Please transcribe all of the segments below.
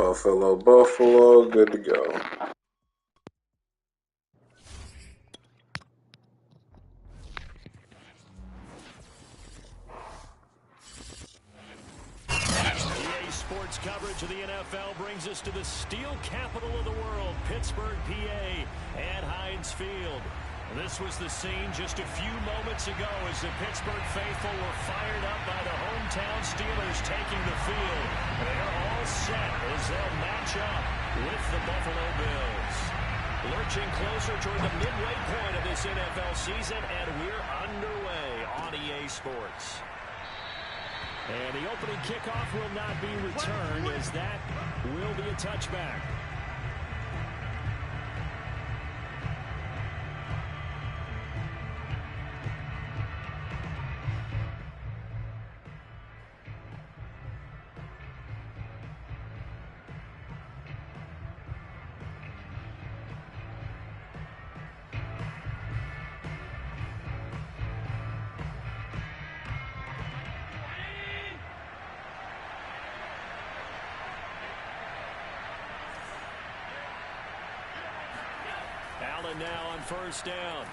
Buffalo, good to go. Sports coverage of the NFL brings us to the steel capital of the world, Pittsburgh, PA, at Heinz Field. This was the scene just a few moments ago as the Pittsburgh faithful were fired up by the hometown Steelers taking the field. They're all set as they'll match up with the Buffalo Bills. Lurching closer toward the midway point of this NFL season, and we're underway on EA Sports. And the opening kickoff will not be returned, as that will be a touchback. Allen now on first down.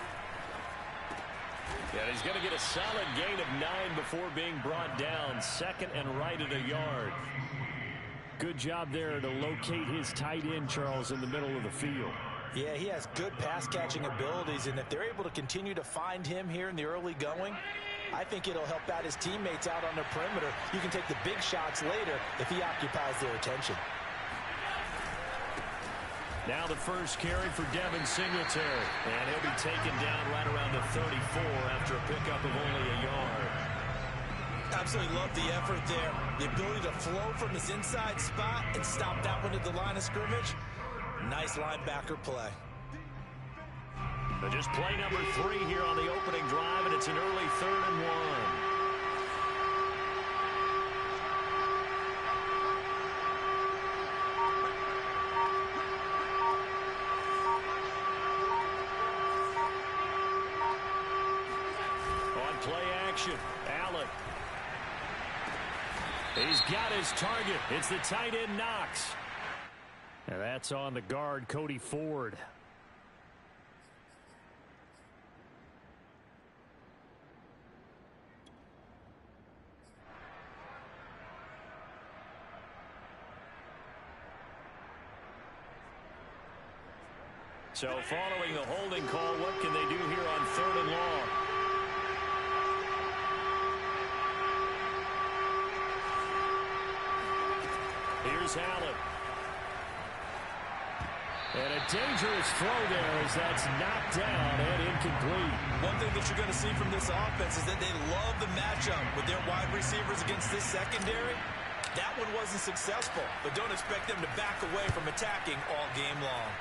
Yeah, he's going to get a solid gain of 9 before being brought down. Second and right at a yard. Good job there to locate his tight end, Charles, in the middle of the field. Yeah, he has good pass-catching abilities, and if they're able to continue to find him here in the early going, I think it'll help out his teammates out on the perimeter. You can take the big shots later if he occupies their attention. Now the first carry for Devin Singletary, and he'll be taken down right around the 34 after a pickup of only a yard. Absolutely love the effort there. The ability to flow from his inside spot and stop that one at the line of scrimmage. Nice linebacker play. But just play number 3 here on the opening drive, and it's an early 3rd and 1. Play action. Allen. He's got his target. It's the tight end Knox. And that's on the guard, Cody Ford. So following the holding call, what can they do here on 3rd and long? Here's Allen. And a dangerous throw there as that's knocked down and incomplete. One thing that you're going to see from this offense is that they love the matchup with their wide receivers against this secondary. That one wasn't successful, but don't expect them to back away from attacking all game long.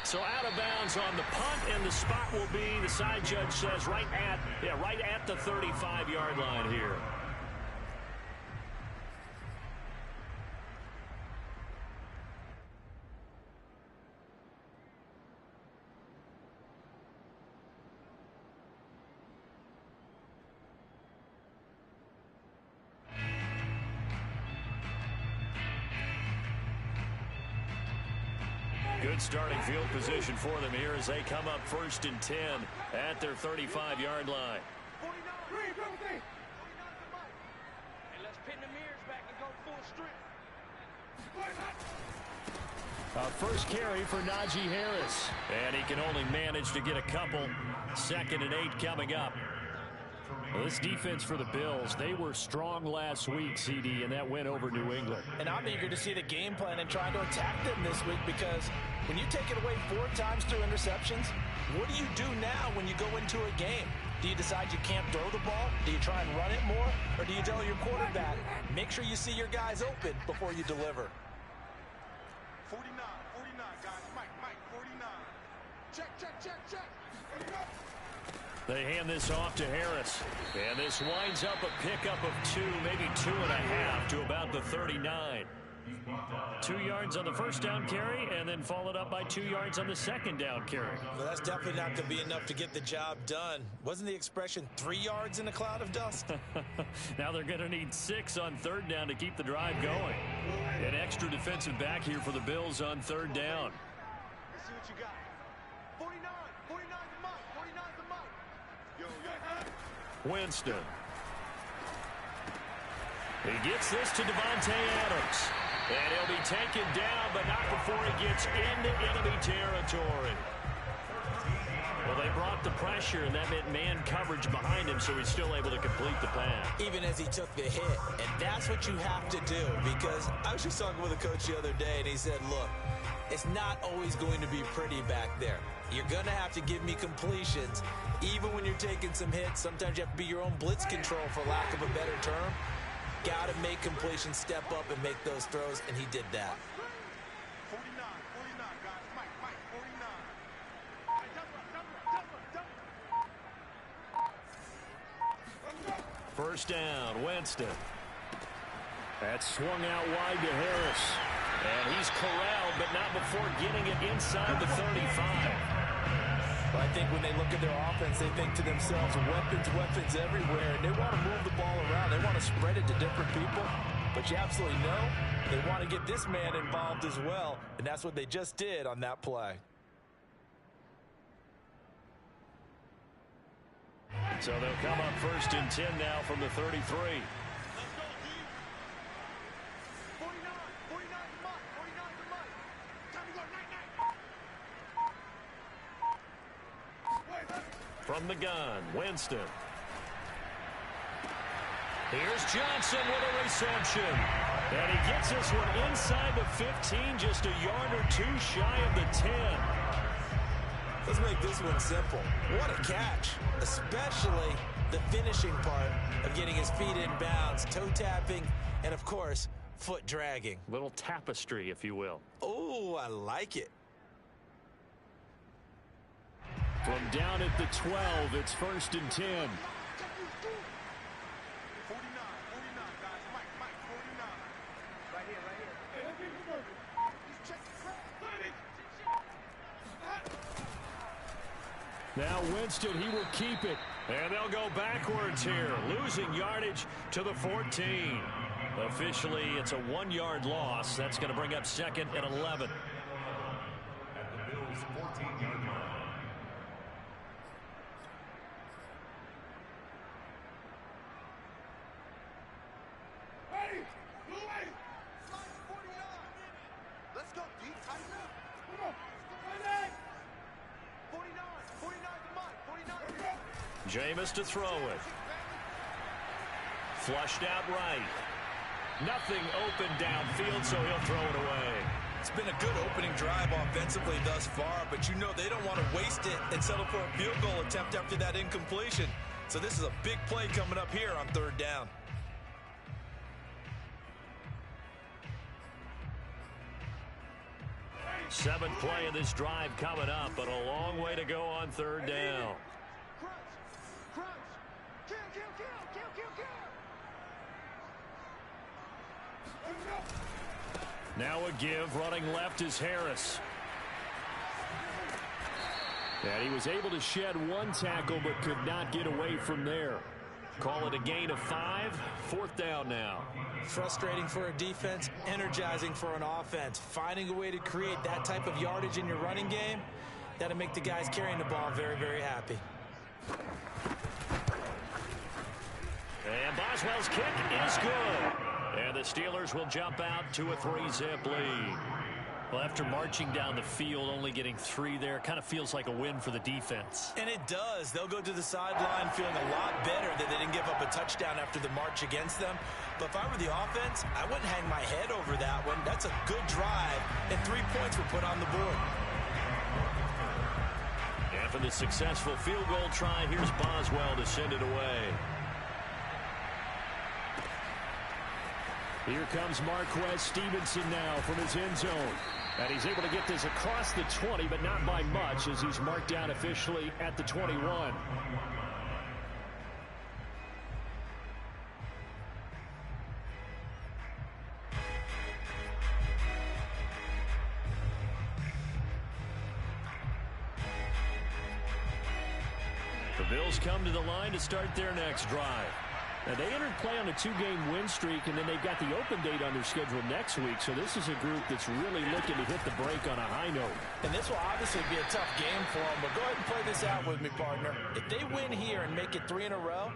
So out of bounds on the punt, and the spot will be, the side judge says, right at the 35-yard line here. Good starting field position for them here as they come up 1st and 10 at their 35-yard line. And let's pin the mirrors back and go full strength. First carry for Najee Harris. And he can only manage to get a couple. 2nd and 8 coming up. Well, this defense for the Bills, they were strong last week, CD, and that went over New England. And I'm eager to see the game plan and trying to attack them this week, because when you take it away 4 times through interceptions, what do you do now when you go into a game? Do you decide you can't throw the ball? Do you try and run it more? Or do you tell your quarterback, make sure you see your guys open before you deliver? 49, guys. Mike, 49. Check. They hand this off to Harris. And this winds up a pickup of 2, maybe 2.5 to about the 39. 2 yards on the first down carry, and then followed up by 2 yards on the second down carry. Well, that's definitely not going to be enough to get the job done. Wasn't the expression 3 yards in a cloud of dust? Now they're going to need 6 on third down to keep the drive going. An extra defensive back here for the Bills on third down. Let's see what you got. 49 the mic. 49 the mic. Yo. Winston. He gets this to Devontae Adams. And he'll be taken down, but not before he gets into enemy territory. Well, they brought the pressure, and that meant man coverage behind him, so he's still able to complete the pass. Even as he took the hit. And that's what you have to do, because I was just talking with a coach the other day, and he said, look, it's not always going to be pretty back there. You're going to have to give me completions. Even when you're taking some hits, sometimes you have to be your own blitz control, for lack of a better term. Got to make completions, step up, and make those throws, and he did that. 49, guys. Mike, 49. First down, Winston. That's swung out wide to Harris. And he's corralled, but not before getting it inside the 35. But I think when they look at their offense, they think to themselves, weapons everywhere, and they want to move the ball around. They want to spread it to different people. But you absolutely know they want to get this man involved as well, and that's what they just did on that play. So they'll come up first and 10 now from the 33. Let's go, D. 49 the mic. 49 the mic. Time to go, night. From the gun, Winston. Here's Johnson with a reception. And he gets this one inside the 15, just a yard or two shy of the 10. Let's make this one simple. What a catch, especially the finishing part of getting his feet in bounds, toe tapping, and of course, foot dragging. Little tapestry, if you will. Oh, I like it. From down at the 12, it's first and 10. 49, guys. Mike, 49. Right here. Check the Now Winston, he will keep it. And they'll go backwards here, losing yardage to the 14. Officially, it's a 1-yard loss. That's going to bring up second and 11. At the Bills' 14-yard line. Let's go, D. Tighten up. 49 the mic. 49. Jameis to throw it. Flushed out right. Nothing open downfield, so he'll throw it away. It's been a good opening drive offensively thus far, but you know they don't want to waste it and settle for a field goal attempt after that incompletion. So this is a big play coming up here on third down. Seventh play of this drive coming up, but a long way to go on third down. Crunch. Kill. Now a give, running left is Harris. And he was able to shed one tackle, but could not get away from there. Call it a gain of 5. Fourth down now. Frustrating for a defense, energizing for an offense. Finding a way to create that type of yardage in your running game, that'll make the guys carrying the ball very, very happy. And Boswell's kick is good. And the Steelers will jump out to a 3-zip lead. Well, after marching down the field, only getting 3 there, kind of feels like a win for the defense. And it does. They'll go to the sideline feeling a lot better that they didn't give up a touchdown after the march against them. But if I were the offense, I wouldn't hang my head over that one. That's a good drive, and 3 points were put on the board. And for the successful field goal try, here's Boswell to send it away. Here comes Marquez Stevenson now from his end zone. And he's able to get this across the 20, but not by much, as he's marked down officially at the 21. Bills come to the line to start their next drive. Now, they entered play on a 2-game win streak, and then they've got the open date on their schedule next week. So this is a group that's really looking to hit the break on a high note. And this will obviously be a tough game for them, but go ahead and play this out with me, partner. If they win here and make it 3 in a row,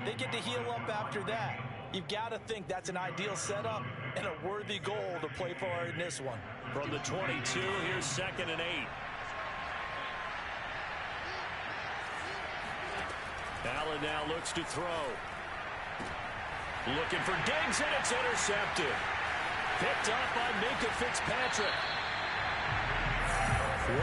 they get to heal up after that. You've got to think that's an ideal setup and a worthy goal to play for in this one. From the 22, here's 2nd and 8. Allen now looks to throw. Looking for Diggs, and it's intercepted. Picked up by Minka Fitzpatrick.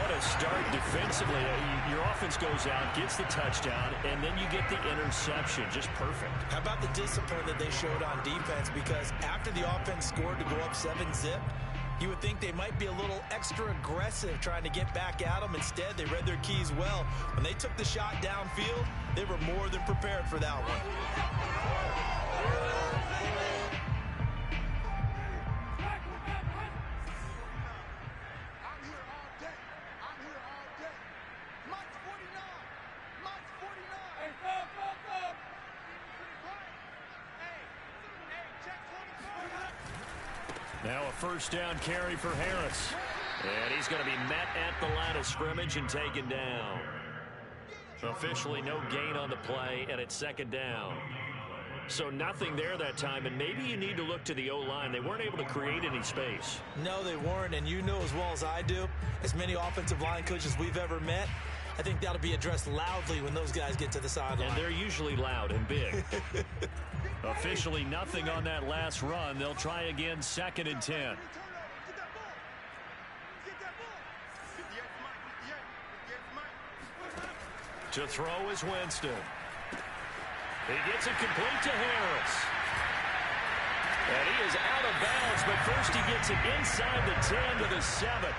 What a start defensively. Your offense goes out, gets the touchdown, and then you get the interception. Just perfect. How about the discipline that they showed on defense? Because after the offense scored to go up 7-zip, you would think they might be a little extra aggressive trying to get back at them. Instead, they read their keys well. When they took the shot downfield, they were more than prepared for that one. Now a first down carry for Harris. And he's going to be met at the line of scrimmage and taken down. Officially no gain on the play, and it's 2nd down. So nothing there that time, and maybe you need to look to the O-line. They weren't able to create any space. No, they weren't, and you know as well as I do, as many offensive line coaches we've ever met, I think that'll be addressed loudly when those guys get to the sideline. And they're usually loud and big. Officially nothing on that last run. They'll try again, 2nd and 10. To throw is Winston. He gets it complete to Harris. And he is out of bounds, but first he gets it inside the 10 to the 7.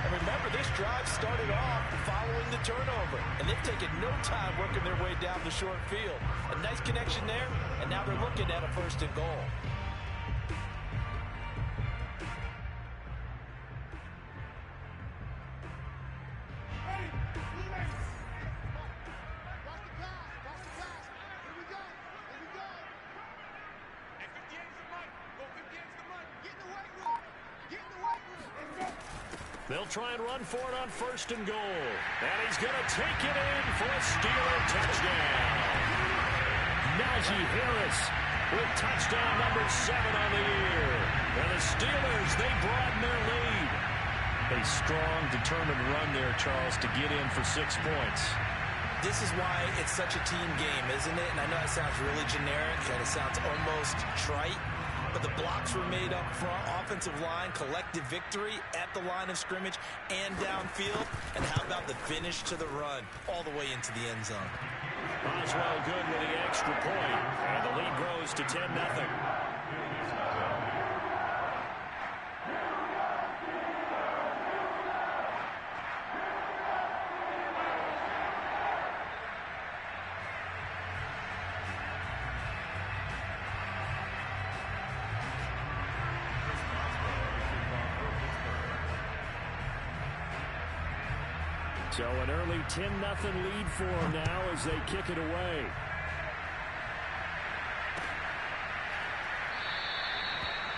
And remember, this drive started off following the turnover, and they've taken no time working their way down the short field. A nice connection there, and now they're looking at a 1st and goal. They'll try and run for it on 1st and goal. And he's going to take it in for a Steeler touchdown. Najee Harris with touchdown number 7 on the year. And the Steelers, they broaden their lead. A strong, determined run there, Charles, to get in for 6 points. This is why it's such a team game, isn't it? And I know it sounds really generic, and it sounds almost trite. But the blocks were made up front, offensive line, collective victory at the line of scrimmage and downfield. And how about the finish to the run all the way into the end zone? Oswell good with the extra point, and the lead grows to 10-0. So an early 10-0 lead for them now as they kick it away.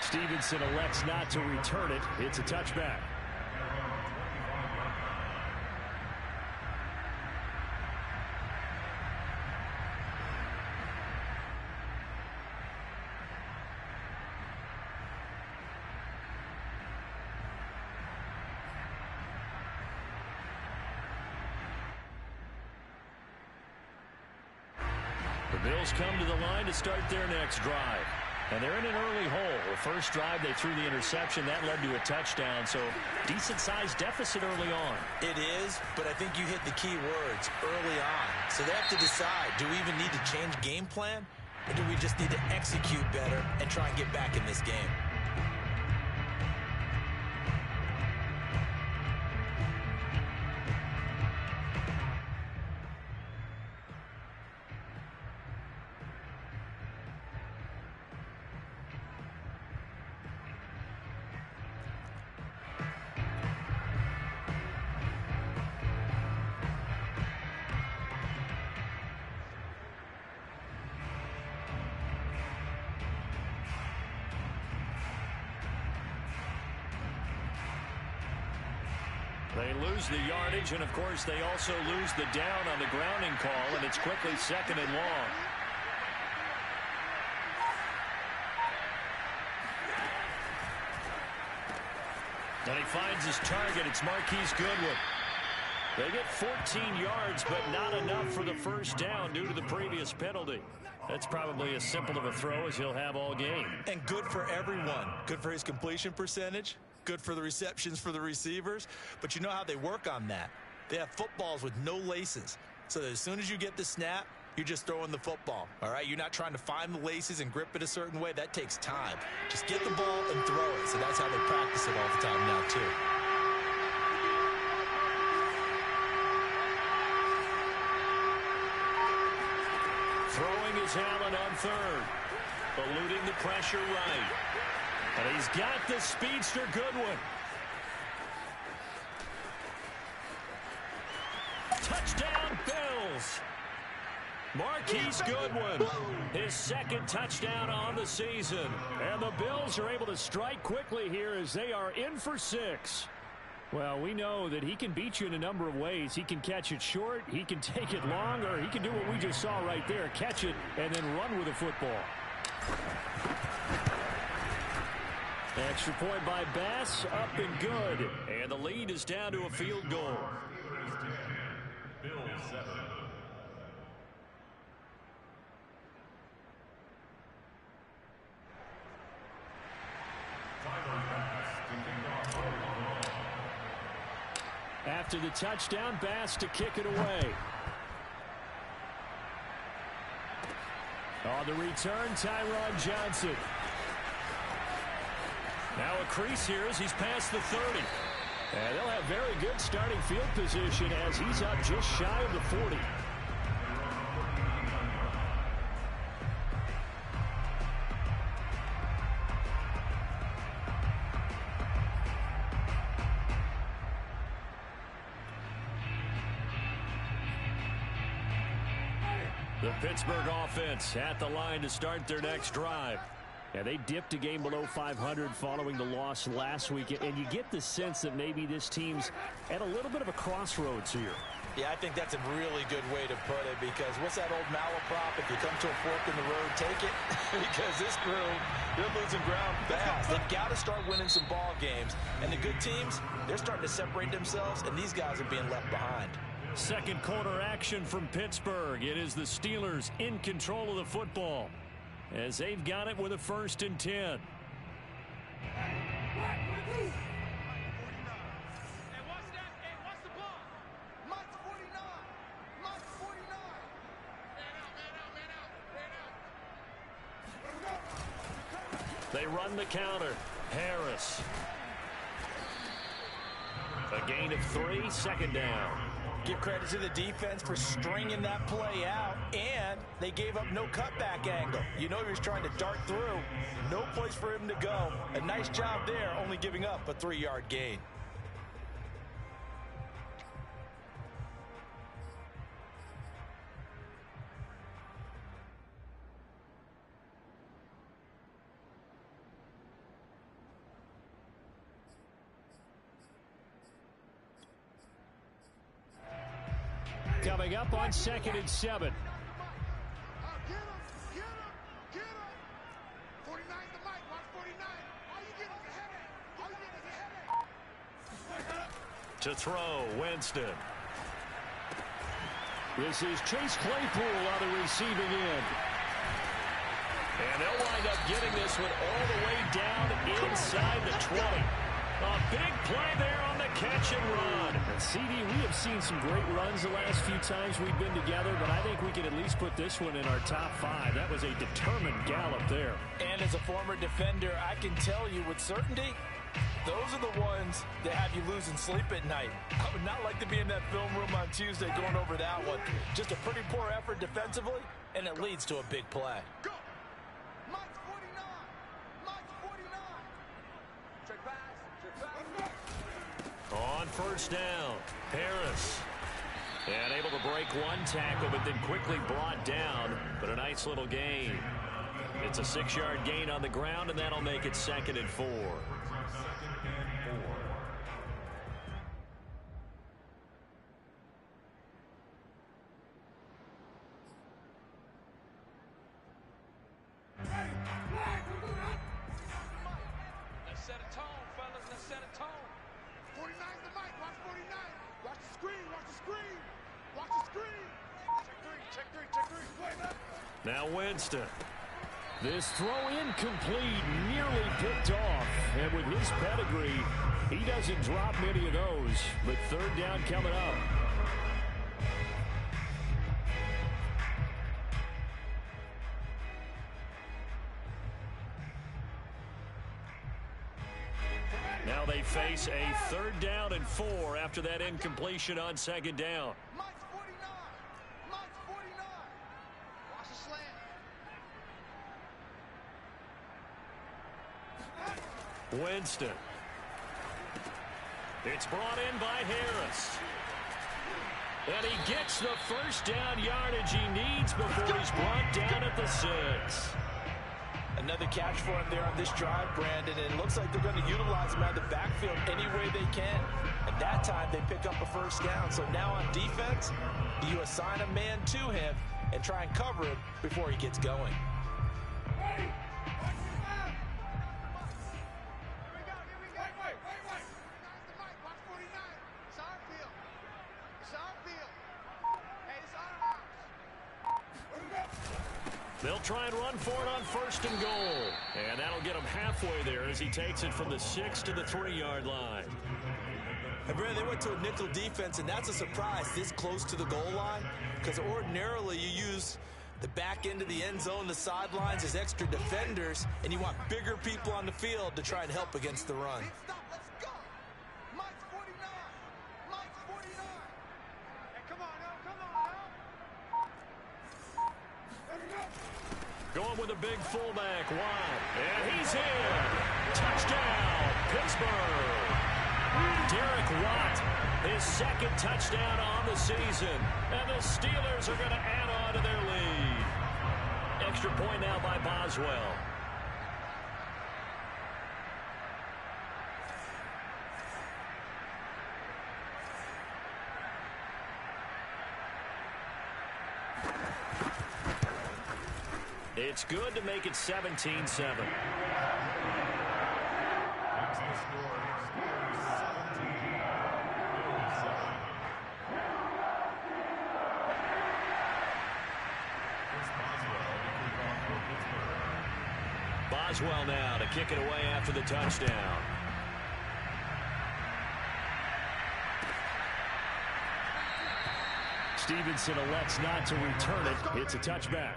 Stevenson elects not to return it. It's a touchback. The Bills come to the line to start their next drive. And they're in an early hole. The first drive, they threw the interception. That led to a touchdown. So decent-sized deficit early on. It is, but I think you hit the key words early on. So they have to decide, do we even need to change game plan? Or do we just need to execute better and try and get back in this game? They lose the yardage, and, of course, they also lose the down on the grounding call, and it's quickly 2nd and long. And he finds his target. It's Marquise Goodwin. They get 14 yards, but not enough for the first down due to the previous penalty. That's probably as simple of a throw as he'll have all game. And good for everyone. Good for his completion percentage. Good for the receptions for the receivers. But you know how they work on that. They have footballs with no laces. So that as soon as you get the snap, you're just throwing the football. All right? You're not trying to find the laces and grip it a certain way. That takes time. Just get the ball and throw it. So that's how they practice it all the time now, too. Throwing is Allen on 3rd. Eluding the pressure right. And he's got the speedster Goodwin. Touchdown, Bills. Marquise Goodwin, his 2nd touchdown on the season. And the Bills are able to strike quickly here as they are in for 6. Well, we know that he can beat you in a number of ways. He can catch it short, he can take it long, or he can do what we just saw right there, catch it and then run with the football. Extra point by Bass, up and good. And the lead is down to a field goal. Bills 7. After the touchdown, Bass to kick it away. On the return, Tyron Johnson. Now a crease here as he's past the 30. And they'll have very good starting field position as he's up just shy of the 40. The Pittsburgh offense at the line to start their next drive. Yeah, they dipped a game below 500 following the loss last week, and you get the sense that maybe this team's at a little bit of a crossroads here. Yeah, I think that's a really good way to put it, because what's that old malaprop? If you come to a fork in the road, take it. Because this crew, they're losing ground fast. They've got to start winning some ball games. And the good teams, they're starting to separate themselves, and these guys are being left behind. Second quarter action from Pittsburgh. It is the Steelers in control of the football as they've got it with a 1st and 10. Hey, what's that? Hey, what's the ball? Mike 49. Mike 49. Man out. They run the counter. Harris. A gain of 3, 2nd down. Give credit to the defense for stringing that play out, and they gave up no cutback angle. You know he was trying to dart through. No place for him to go. A nice job there, only giving up a 3-yard gain. Coming up on 2nd and 7. Get him. 49 the mic. Watch 49. All you get is a headache. All you get is a headache. To throw, Winston. This is Chase Claypool on the receiving end. And they'll wind up getting this one all the way down inside the 20. A big play there on the catch and run. And CD, we have seen some great runs the last few times we've been together, but I think we can at least put this one in our top 5. That was a determined gallop there. And as a former defender, I can tell you with certainty, those are the ones that have you losing sleep at night. I would not like to be in that film room on Tuesday going over that one. Just a pretty poor effort defensively, and it leads to a big play. Go. Mike 49. Mike 49. Check pass. On 1st down, Harris. And able to break one tackle, but then quickly brought down. But a nice little gain. It's a 6-yard gain on the ground, and that'll make it 2nd and 4. Now Winston. This throw incomplete, nearly picked off. And with his pedigree, he doesn't drop many of those. But third down coming up. Now they face a 3rd down and 4 after that incompletion on 2nd down. Mike's 49. Mike's 49. Watch the slant. Winston. It's brought in by Harris. And he gets the first down yardage he needs before he's brought down at the 6. Another catch for him there on this drive, Brandon, and it looks like they're going to utilize him out of the backfield any way they can. At that time, they pick up a first down. So now on defense, do you assign a man to him and try and cover him before he gets going? They'll try and run for it on 1st and goal. And that'll get him halfway there as he takes it from the 6 to the 3-yard line. And Brandon, they went to a nickel defense, and that's a surprise this close to the goal line, because ordinarily you use the back end of the end zone, the sidelines as extra defenders, and you want bigger people on the field to try and help against the run. Going with a big fullback wide. And he's in. Touchdown, Pittsburgh. Derek Watt, his 2nd touchdown on the season. And the Steelers are going to add on to their lead. Extra point now by Boswell. It's good to make it 17-7. Boswell now to kick it away after the touchdown. Stevenson elects not to return it. It's a touchback.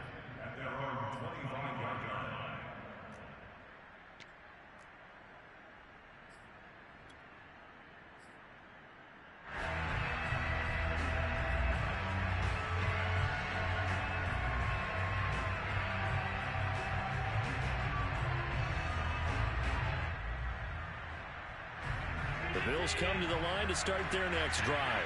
The Bills come to the line to start their next drive.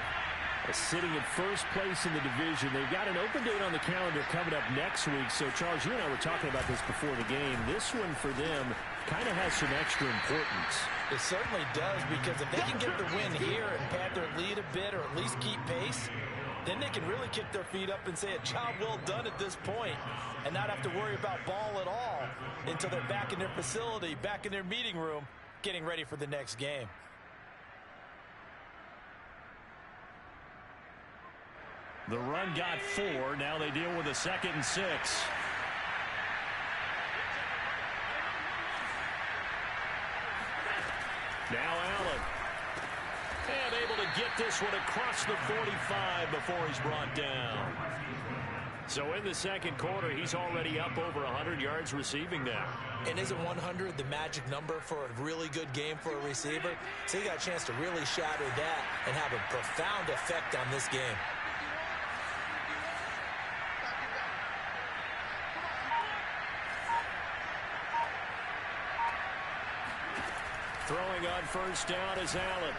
Sitting in first place in the division. They've got an open date on the calendar coming up next week. So, Charles, you and I were talking about this before the game. This one for them kind of has some extra importance. It certainly does, because if they can get the win here and pad their lead a bit, or at least keep pace, then they can really kick their feet up and say a job well done at this point and not have to worry about ball at all until they're back in their facility, back in their meeting room, getting ready for the next game. The run got 4. Now they deal with a 2nd and 6. Now Allen. And able to get this one across the 45 before he's brought down. So in the 2nd quarter, he's already up over 100 yards receiving now. And isn't 100 the magic number for a really good game for a receiver? So he got a chance to really shatter that and have a profound effect on this game. Throwing on 1st down is Allen.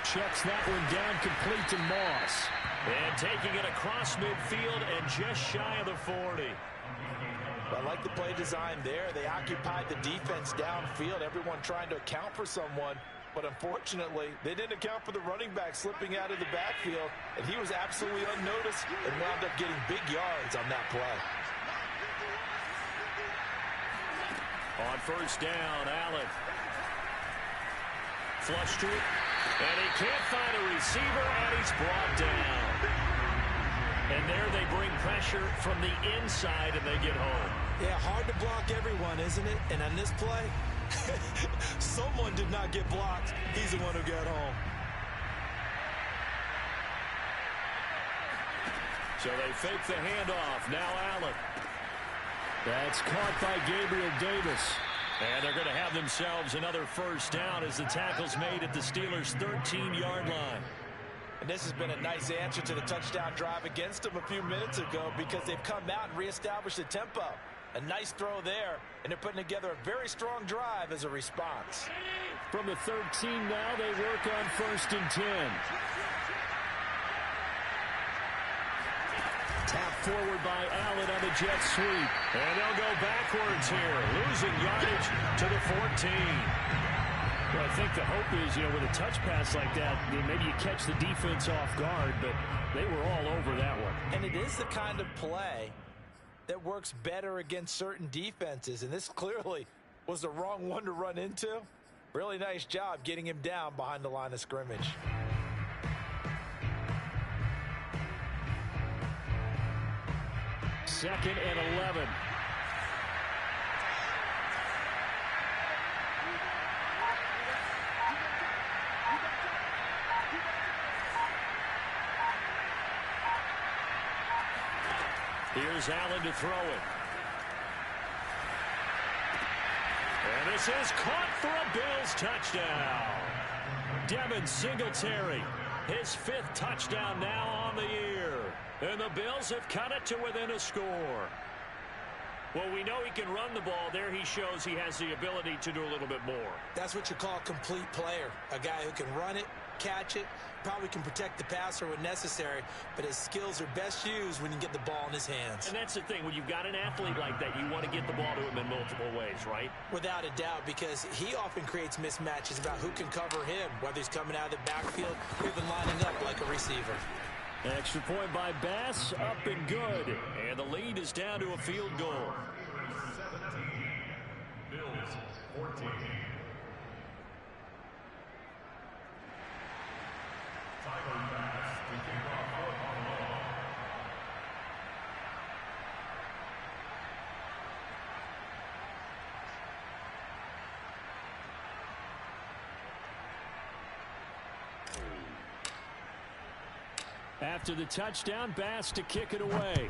Checks that one down complete to Moss. And taking it across midfield and just shy of the 40. I like the play design there. They occupied the defense downfield, everyone trying to account for someone. But unfortunately, they didn't account for the running back slipping out of the backfield, and he was absolutely unnoticed and wound up getting big yards on that play. On 1st down, Allen. Flush to it. And he can't find a receiver, and he's brought down. And there they bring pressure from the inside, and they get home. Yeah, hard to block everyone, isn't it? And on this play, someone did not get blocked. He's the one who got home. So they fake the handoff. Now Allen. That's caught by Gabriel Davis. And they're going to have themselves another first down as the tackle's made at the Steelers' 13-yard line. And this has been a nice answer to the touchdown drive against them a few minutes ago because they've come out and reestablished the tempo. A nice throw there, and they're putting together a very strong drive as a response. From the 13 now, they work on 1st and 10. Tap forward by Allen on the jet sweep. And they'll go backwards here, losing yardage to the 14. Well, I think the hope is, with a touch pass like that, maybe you catch the defense off guard, but they were all over that one. And it is the kind of play that works better against certain defenses, and this clearly was the wrong one to run into. Really nice job getting him down behind the line of scrimmage. Second and 11. Here's Allen to throw it. And this is caught for a Bills touchdown. Devin Singletary, his 5th touchdown now on the year. And the Bills have cut it to within a score. Well, we know he can run the ball. There he shows he has the ability to do a little bit more. That's what you call a complete player. A guy who can run it, catch it, probably can protect the passer when necessary, but his skills are best used when you get the ball in his hands. And that's the thing. When you've got an athlete like that, you want to get the ball to him in multiple ways, right? Without a doubt, because he often creates mismatches about who can cover him, whether he's coming out of the backfield or even lining up like a receiver. Extra point by Bass, up and good. And the lead is down to a field goal. 17, Bills 14. Tyler Bass to kick off on the ball. After the touchdown, Bass to kick it away.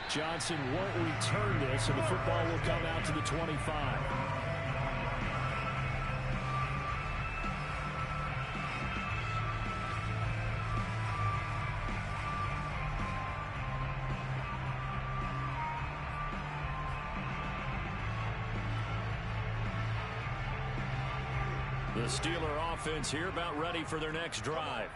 Johnson won't return this, and the football will come out to the 25. The Steeler offense here about ready for their next drive.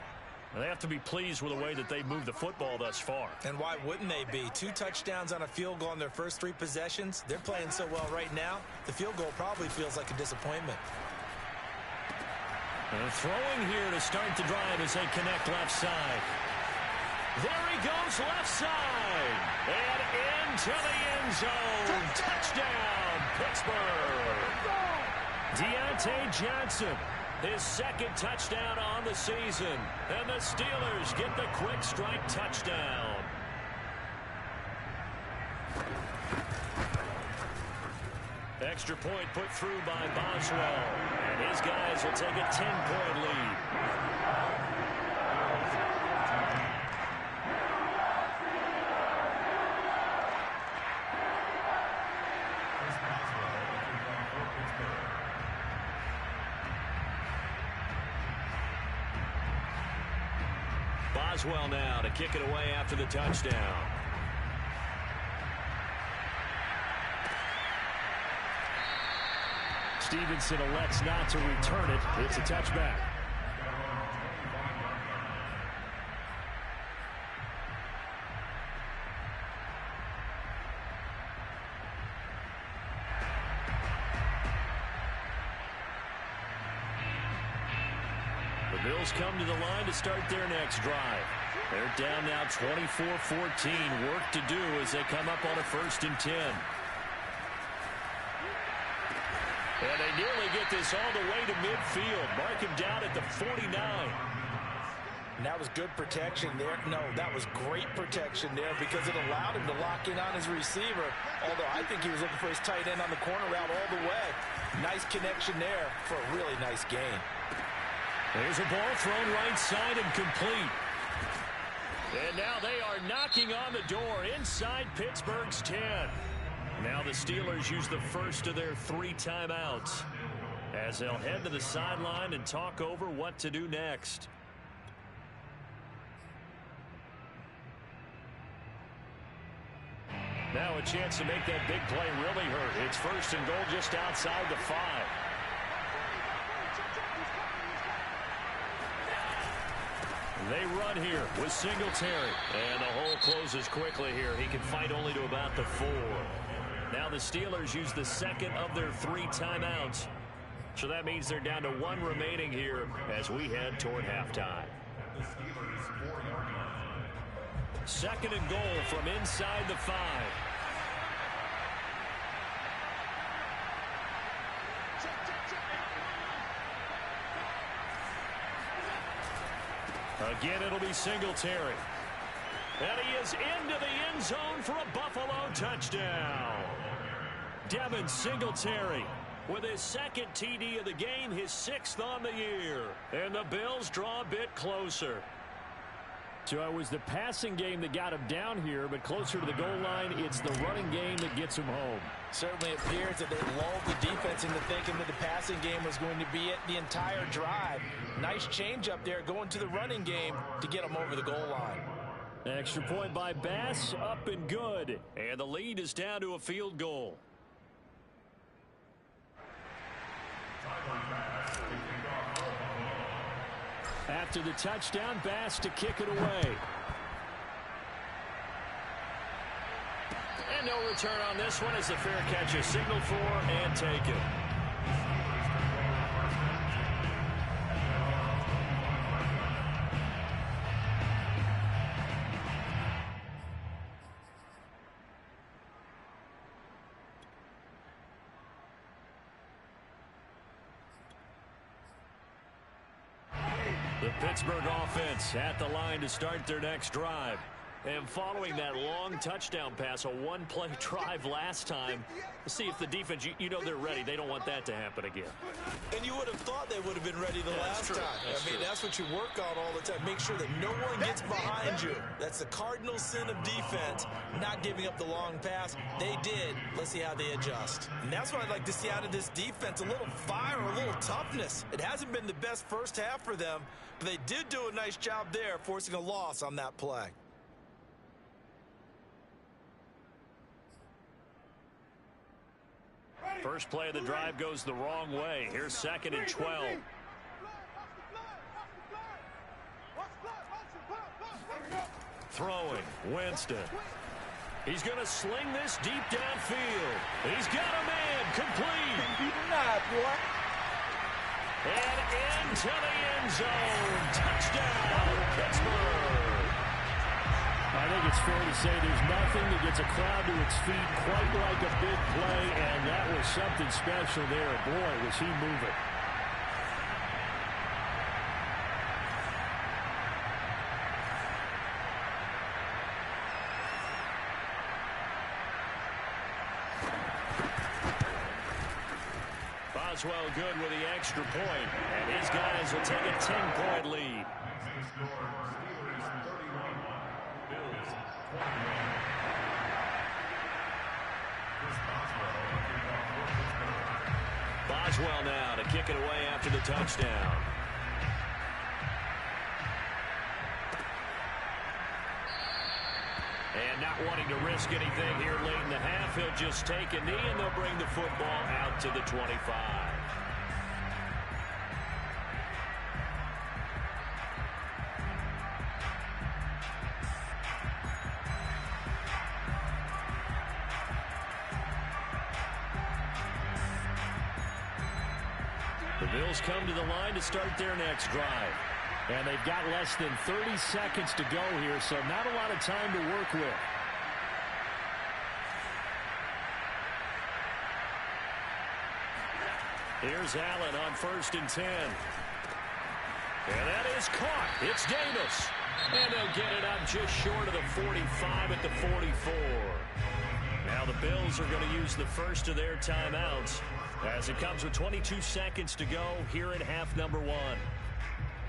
They have to be pleased with the way that they've moved the football thus far. And why wouldn't they be? 2 touchdowns on a field goal in their first 3 possessions. They're playing so well right now, the field goal probably feels like a disappointment. And throwing here to start the drive as they connect left side. There he goes left side. And into the end zone. Touchdown, Pittsburgh. Deontay Johnson, his 2nd touchdown on the season. And the Steelers get the quick strike touchdown. Extra point put through by Boswell. And his guys will take a 10-point lead. Boswell now to kick it away after the touchdown. Stevenson elects not to return it. It's a touchback. The Bills come to the line to start their next drive. They're down now 24-14. Work to do as they come up on a 1st and 10. And they nearly get this all the way to midfield. Mark him down at the 49. And that was good protection there. No, that was great protection there because it allowed him to lock in on his receiver. Although I think he was looking for his tight end on the corner route all the way. Nice connection there for a really nice gain. There's a ball thrown right side and complete. And now they are knocking on the door inside Pittsburgh's 10. Now the Steelers use the first of their 3 timeouts as they'll head to the sideline and talk over what to do next. Now a chance to make that big play really hurt. It's first and goal just outside the 5. They run here with Singletary. And the hole closes quickly here. He can fight only to about the 4. Now the Steelers use the second of their 3 timeouts. So that means they're down to 1 remaining here as we head toward halftime. Second and goal from inside the 5. Again, it'll be Singletary. And he is into the end zone for a Buffalo touchdown. Devin Singletary with his second TD of the game, his 6th on the year. And the Bills draw a bit closer. So it was the passing game that got him down here, but closer to the goal line, it's the running game that gets him home. Certainly appears that they lulled the defense into thinking that the passing game was going to be it the entire drive. Nice change up there going to the running game to get them over the goal line. Extra point by Bass, up and good. And the lead is down to a field goal. After the touchdown, Bass to kick it away. And no return on this one as the fair catch is signaled for and taken. The Pittsburgh offense at the line to start their next drive. And following that long touchdown pass, a 1-play drive last time, let's see if the defense, you know they're ready. They don't want that to happen again. And you would have thought they would have been ready the last time. I mean, that's what you work on all the time. Make sure that no one gets behind you. That's the cardinal sin of defense, not giving up the long pass. They did. Let's see how they adjust. And that's what I'd like to see out of this defense, a little fire, a little toughness. It hasn't been the best first half for them, but they did do a nice job there, forcing a loss on that play. First play of the drive goes the wrong way. Here's 2nd and 12. Throwing, Winston. He's going to sling this deep downfield. He's got a man, complete. And into the end zone. Touchdown, Pittsburgh. I think it's fair to say there's nothing that gets a crowd to its feet quite like a big play, and that was something special there. Boy, was he moving. Boswell good with the extra point, and his guys will take a 10-point lead. Boswell now to kick it away after the touchdown. And not wanting to risk anything here late in the half, he'll just take a knee and they'll bring the football out to the 25. The Bills come to the line to start their next drive. And they've got less than 30 seconds to go here, so not a lot of time to work with. Here's Allen on 1st and 10. And that is caught. It's Davis. And they'll get it up just short of the 45 at the 44. Now the Bills are going to use the first of their timeouts as it comes with 22 seconds to go here at half number 1.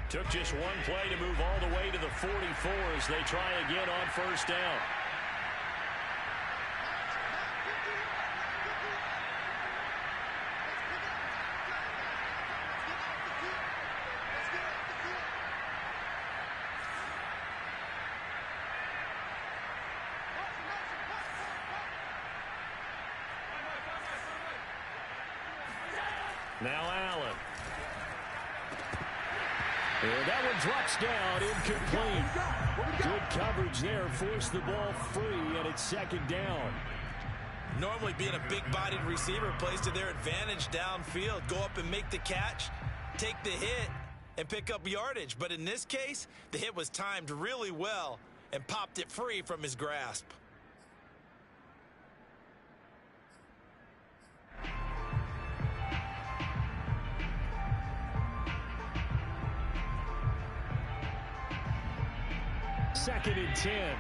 Took just one play to move all the way to the 44 as they try again on 1st down. Now Allen. And that one drops down, incomplete. Good coverage there, forced the ball free, and it's 2nd down. Normally being a big-bodied receiver plays to their advantage downfield. Go up and make the catch, take the hit, and pick up yardage. But in this case, the hit was timed really well and popped it free from his grasp. Second and 10.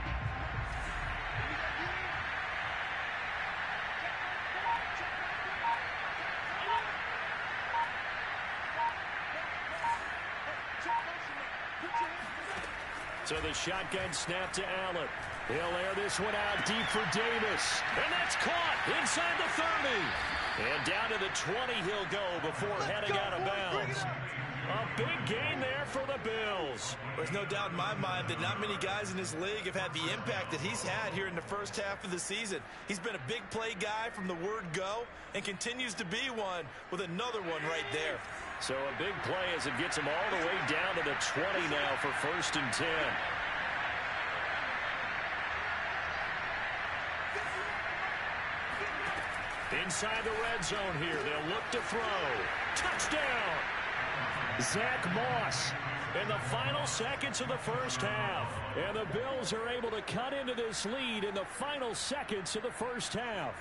So the shotgun snap to Allen. He'll air this one out deep for Davis. And that's caught inside the 30. And down to the 20 he'll go before heading out of bounds. A big gain there for the Bills. There's no doubt in my mind that not many guys in this league have had the impact that he's had here in the first half of the season. He's been a big play guy from the word go and continues to be one with another one right there. So a big play as it gets him all the way down to the 20 now for 1st and 10. Inside the red zone here. They'll look to throw. Touchdown! Zach Moss in the final seconds of the first half. And the Bills are able to cut into this lead in the final seconds of the first half.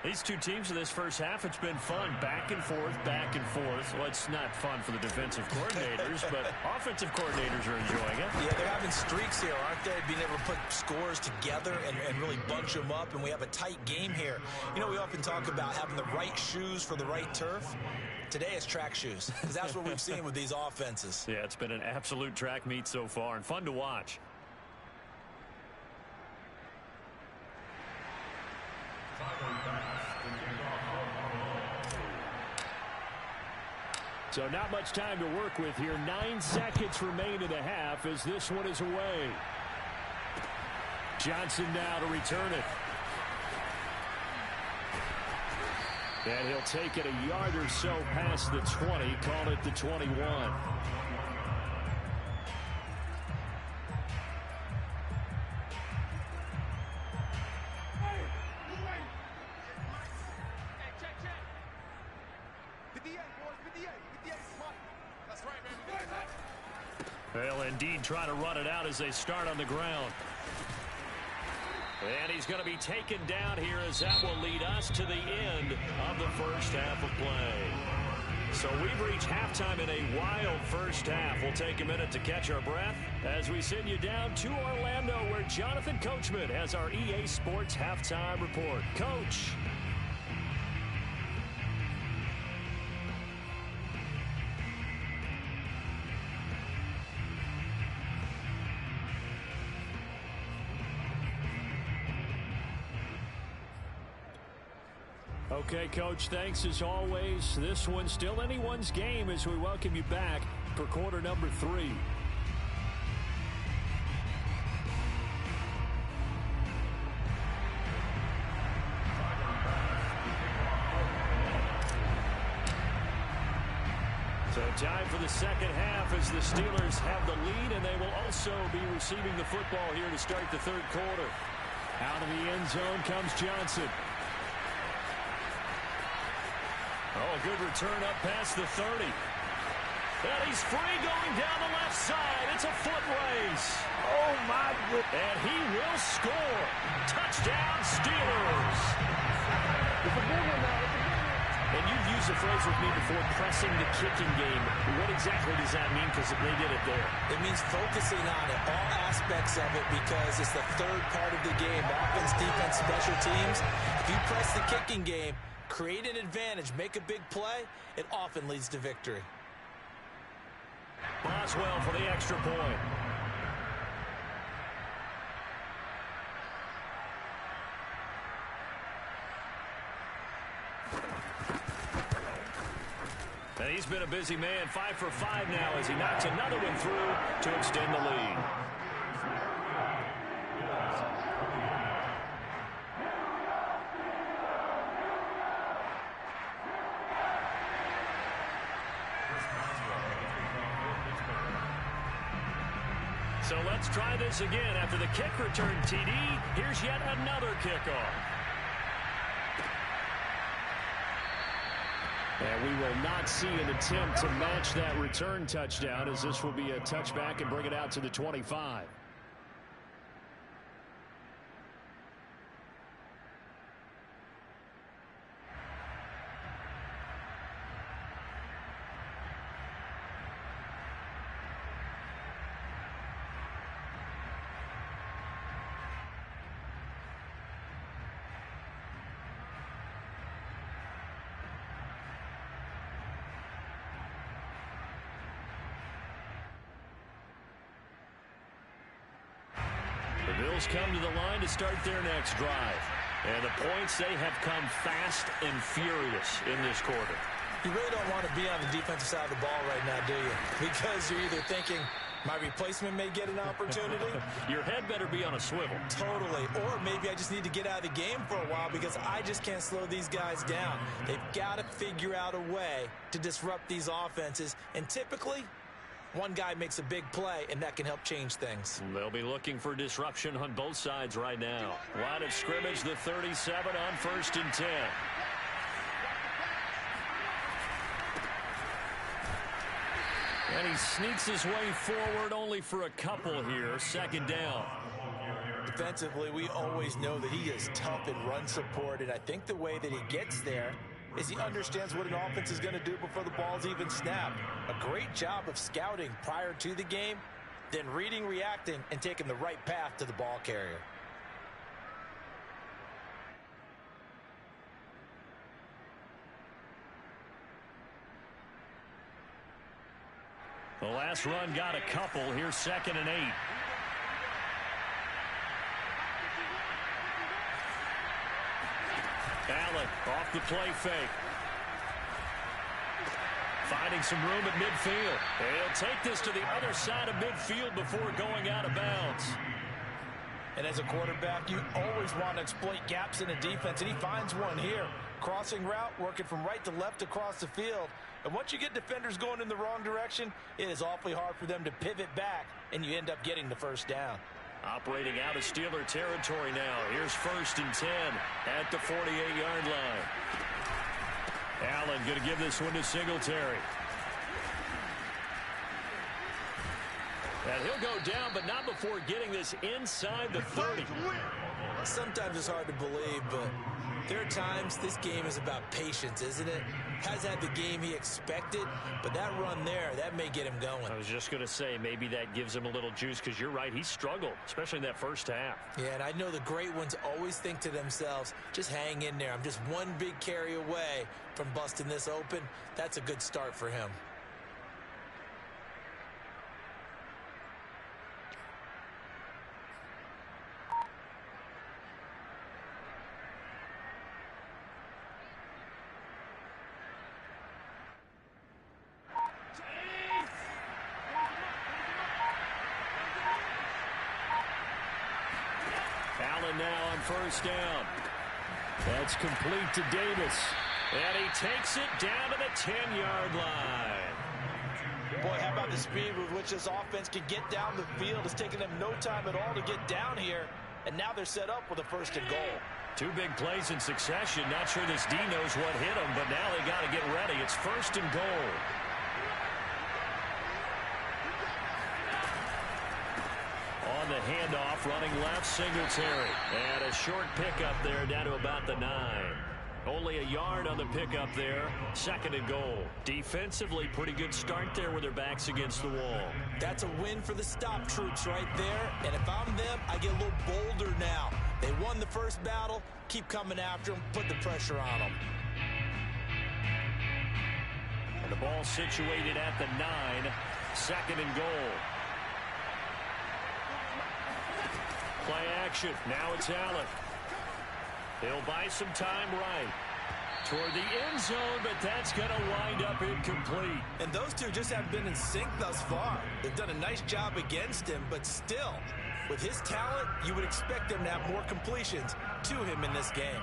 These two teams in this first half, it's been fun. Back and forth, back and forth. Well, it's not fun for the defensive coordinators, but offensive coordinators are enjoying it. Yeah, they're having streaks here, aren't they? Being able to put scores together and really bunch them up, and we have a tight game here. You know, we often talk about having the right shoes for the right turf. Today it's track shoes, because that's what we've seen with these offenses. Yeah, it's been an absolute track meet so far, and fun to watch. So not much time to work with here. 9 seconds remain in the half as this one is away. Johnson now to return it. And he'll take it a yard or so past the 20, call it the 21. They'll indeed try to run it out as they start on the ground. And he's going to be taken down here as that will lead us to the end of the first half of play. So we've reached halftime in a wild first half. We'll take a minute to catch our breath as we send you down to Orlando where Jonathan Coachman has our EA Sports Halftime Report. Coach. Okay, Coach, thanks as always. This one's still anyone's game as we welcome you back for quarter number 3. So time for the second half as the Steelers have the lead, and they will also be receiving the football here to start the third quarter. Out of the end zone comes Johnson. Oh, a good return up past the 30. And he's free going down the left side. It's a foot race. Oh, my goodness. And he will score. Touchdown, Steelers. It's a big one now. It's a big one. And you've used used a phrase with me before, pressing the kicking game. What exactly does that mean? Because they did it there. It means focusing on it, all aspects of it, because it's the third part of the game. Offense, defense, special teams. If you press the kicking game, create an advantage, make a big play, it often leads to victory. Boswell for the extra point. And he's been a busy man, 5 for 5 now as he knocks another one through to extend the lead. So let's try this again. After the kick return TD, here's yet another kickoff. And we will not see an attempt to match that return touchdown, as this will be a touchback and bring it out to the 25. The Bills come to the line to start their next drive. And the points, they have come fast and furious in this quarter. You really don't want to be on the defensive side of the ball right now, do you? Because you're either thinking, my replacement may get an opportunity. Your head better be on a swivel. Totally. Or maybe I just need to get out of the game for a while because I just can't slow these guys down. They've got to figure out a way to disrupt these offenses. And typically, one guy makes a big play, and that can help change things. They'll be looking for disruption on both sides right now. Line of scrimmage, the 37 on 1st and 10. And he sneaks his way forward only for a couple here. 2nd down. Defensively, we always know that he is tough in run support, and I think the way that he gets there is he understands what an offense is going to do before the ball's even snapped. A great job of scouting prior to the game, then reading, reacting, and taking the right path to the ball carrier. The last run got a couple. Here's 2nd and 8. Allen off the play fake. Finding some room at midfield. He'll take this to the other side of midfield before going out of bounds. And as a quarterback, you always want to exploit gaps in a defense, and he finds one here. Crossing route, working from right to left across the field. And once you get defenders going in the wrong direction, it is awfully hard for them to pivot back, and you end up getting the first down. Operating out of Steeler territory now. Here's 1st and 10 at the 48-yard line. Allen going to give this one to Singletary. And he'll go down, but not before getting this inside the 30. Sometimes it's hard to believe, but there are times this game is about patience, isn't it? Has had the game he expected, but that run there, that may get him going. I was just going to say, maybe that gives him a little juice, because you're right, he struggled, especially in that first half. Yeah, and I know the great ones always think to themselves, just hang in there. I'm just one big carry away from busting this open. That's a good start for him. Allen now on 1st down. That's complete to Davis. And he takes it down to the 10-yard line. Boy, how about the speed with which this offense can get down the field? It's taken them no time at all to get down here. And now they're set up with a 1st and goal. 2 big plays in succession. Not sure this D knows what hit him, but now they got to get ready. It's 1st and goal. On the handoff, running left, Singletary. And a short pickup there down to about the 9. Only a yard on the pickup there. 2nd and goal. Defensively, pretty good start there with their backs against the wall. That's a win for the stop troops right there. And if I'm them, I get a little bolder now. They won the first battle. Keep coming after them. Put the pressure on them. And the ball situated at the 9. 2nd and goal. Play action. Now it's Allen. He'll buy some time right toward the end zone, but that's going to wind up incomplete. And those two just have been in sync thus far. They've done a nice job against him, but still, with his talent, you would expect them to have more completions to him in this game.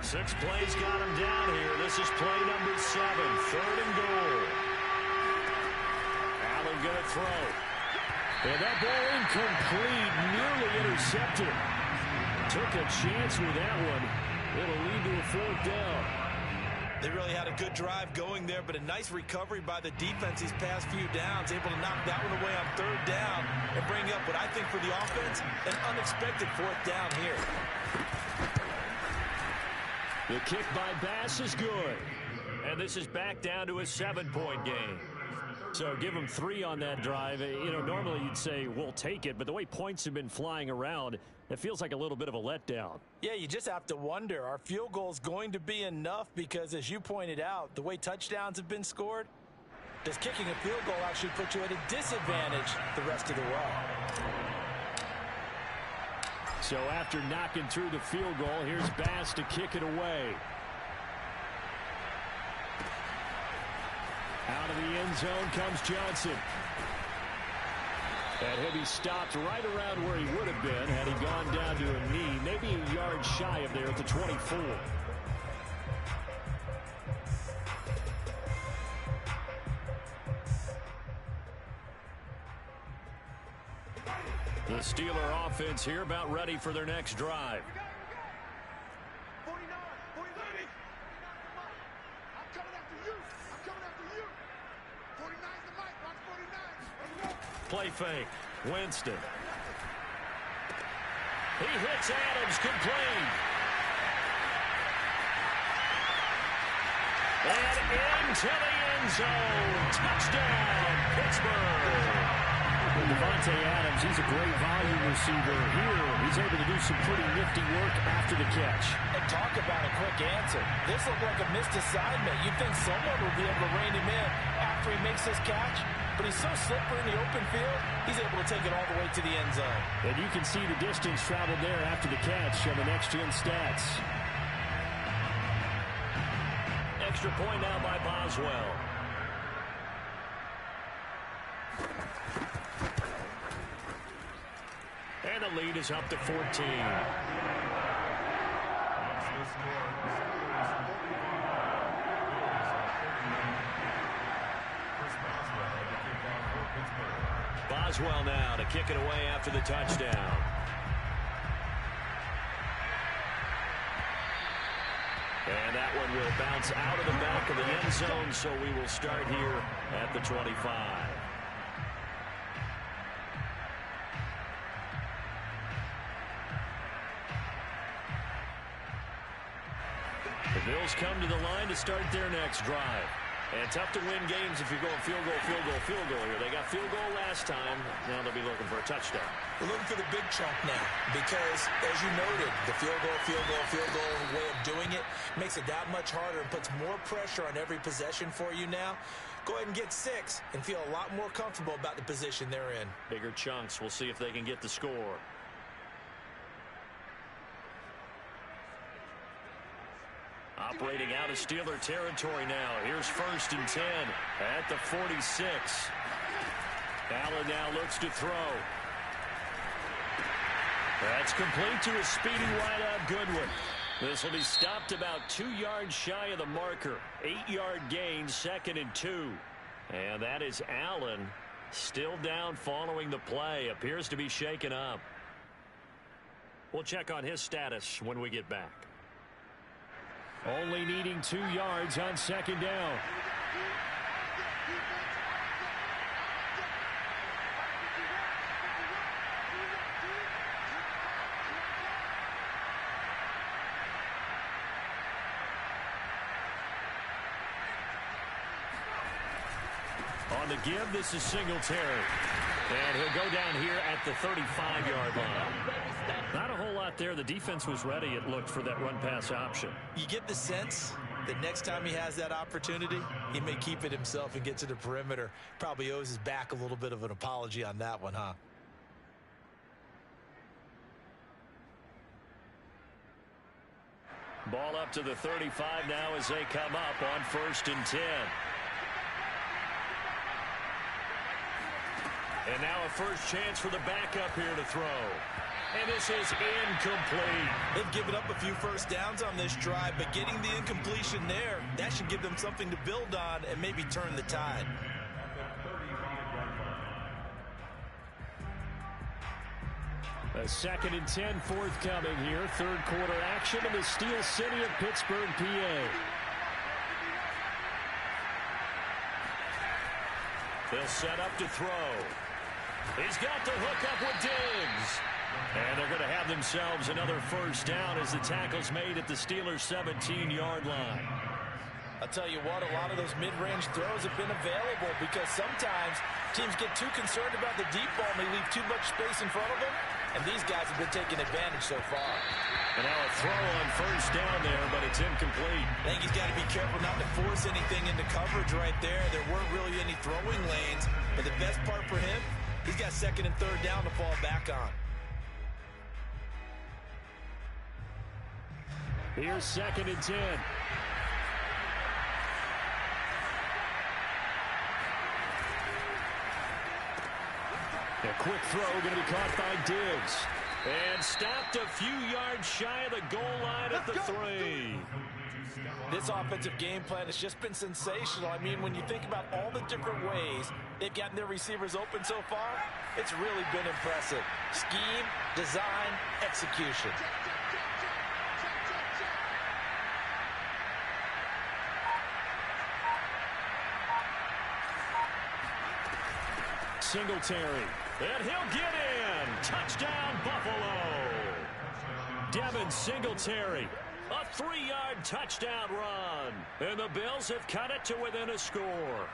Six plays got him down here. This is play number 7. 3rd and goal. Allen going to throw. And that ball incomplete. Nearly intercepted. Took a chance with that one. It'll lead to a 4th down. They really had a good drive going there, but a nice recovery by the defense these past few downs. Able to knock that one away on 3rd down and bring up what I think for the offense, an unexpected 4th down here. The kick by Bass is good. And this is back down to a 7-point game. So give them 3 on that drive. You know, normally you'd say, we'll take it. But the way points have been flying around, it feels like a little bit of a letdown. Yeah, you just have to wonder, are field goals going to be enough? Because as you pointed out, the way touchdowns have been scored, does kicking a field goal actually put you at a disadvantage the rest of the way? So after knocking through the field goal, here's Bass to kick it away. Out of the end zone comes Johnson. And he'll be stopped right around where he would have been had he gone down to a knee, maybe a yard shy of there at the 24. The Steeler offense here about ready for their next drive. 49, 49. I'm coming after you. I'm coming after you. 49's the mic. Watch 49. Play fake. Winston. He hits Adams complete. And into the end zone. Touchdown, Pittsburgh. Devontae Adams, he's a great volume receiver. Here, he's able to do some pretty nifty work after the catch. And talk about a quick answer. This looked like a missed assignment. You'd think someone would be able to rein him in after he makes this catch, but he's so slippery in the open field, he's able to take it all the way to the end zone. And you can see the distance traveled there after the catch on the next-gen stats. Extra point now by Boswell. And the lead is up to 14. Boswell now to kick it away after the touchdown. And that one will bounce out of the back of the end zone, so we will start here at the 25. The Bills come to the line to start their next drive. And tough to win games if you're going field goal, field goal, field goal here. They got field goal last time. Now they'll be looking for a touchdown. We're looking for the big chunk now because, as you noted, the field goal way of doing it makes it that much harder and puts more pressure on every possession for you now. Go ahead and get 6 and feel a lot more comfortable about the position they're in. Bigger chunks. We'll see if they can get the score. Operating out of Steeler territory now. Here's 1st and 10 at the 46. Allen now looks to throw. That's complete to a speedy wideout Goodwin. This will be stopped about 2 yards shy of the marker. 8-yard gain, 2nd and 2. And that is Allen still down following the play. Appears to be shaken up. We'll check on his status when we get back. Only needing 2 yards on second down. On the give, this is Singletary. And he'll go down here at the 35-yard line. Not a whole lot there. The defense was ready, it looked, for that run-pass option. You get the sense that next time he has that opportunity, he may keep it himself and get to the perimeter. Probably owes his back a little bit of an apology on that one, huh? Ball up to the 35 now as they come up on 1st and 10. And now a first chance for the backup here to throw. And this is incomplete. They've given up a few first downs on this drive, but getting the incompletion there, that should give them something to build on and maybe turn the tide. A 2nd and 10 forthcoming here. Third quarter action in the Steel City of Pittsburgh, PA. They'll set up to throw. He's got the hook up with Diggs. And they're going to have themselves another first down as the tackle's made at the Steelers' 17-yard line. I'll tell you what, a lot of those mid-range throws have been available because sometimes teams get too concerned about the deep ball and they leave too much space in front of them. And these guys have been taking advantage so far. And now a throw on first down there, but it's incomplete. I think he's got to be careful not to force anything into coverage right there. There weren't really any throwing lanes. But the best part for him, he's got 2nd and 3rd down to fall back on. Here's 2nd and 10. A quick throw going to be caught by Diggs. And stopped a few yards shy of the goal line at the 3. This offensive game plan has just been sensational. I mean, when you think about all the different ways they've gotten their receivers open so far, it's really been impressive. Scheme, design, execution. Singletary. And he'll get in. Touchdown, Buffalo. Devin Singletary. A 3-yard touchdown run. And the Bills have cut it to within a score.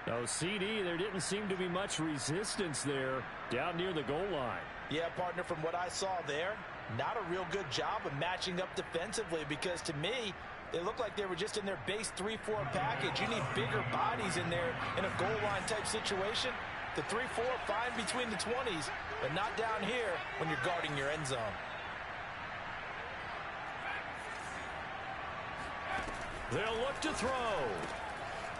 Oh, CD, there didn't seem to be much resistance there down near the goal line. Yeah, partner, from what I saw there, not a real good job of matching up defensively because to me, they looked like they were just in their base 3-4 package. You need bigger bodies in there in a goal line type situation. The 3-4 fine between the 20s, but not down here when you're guarding your end zone. They'll look to throw.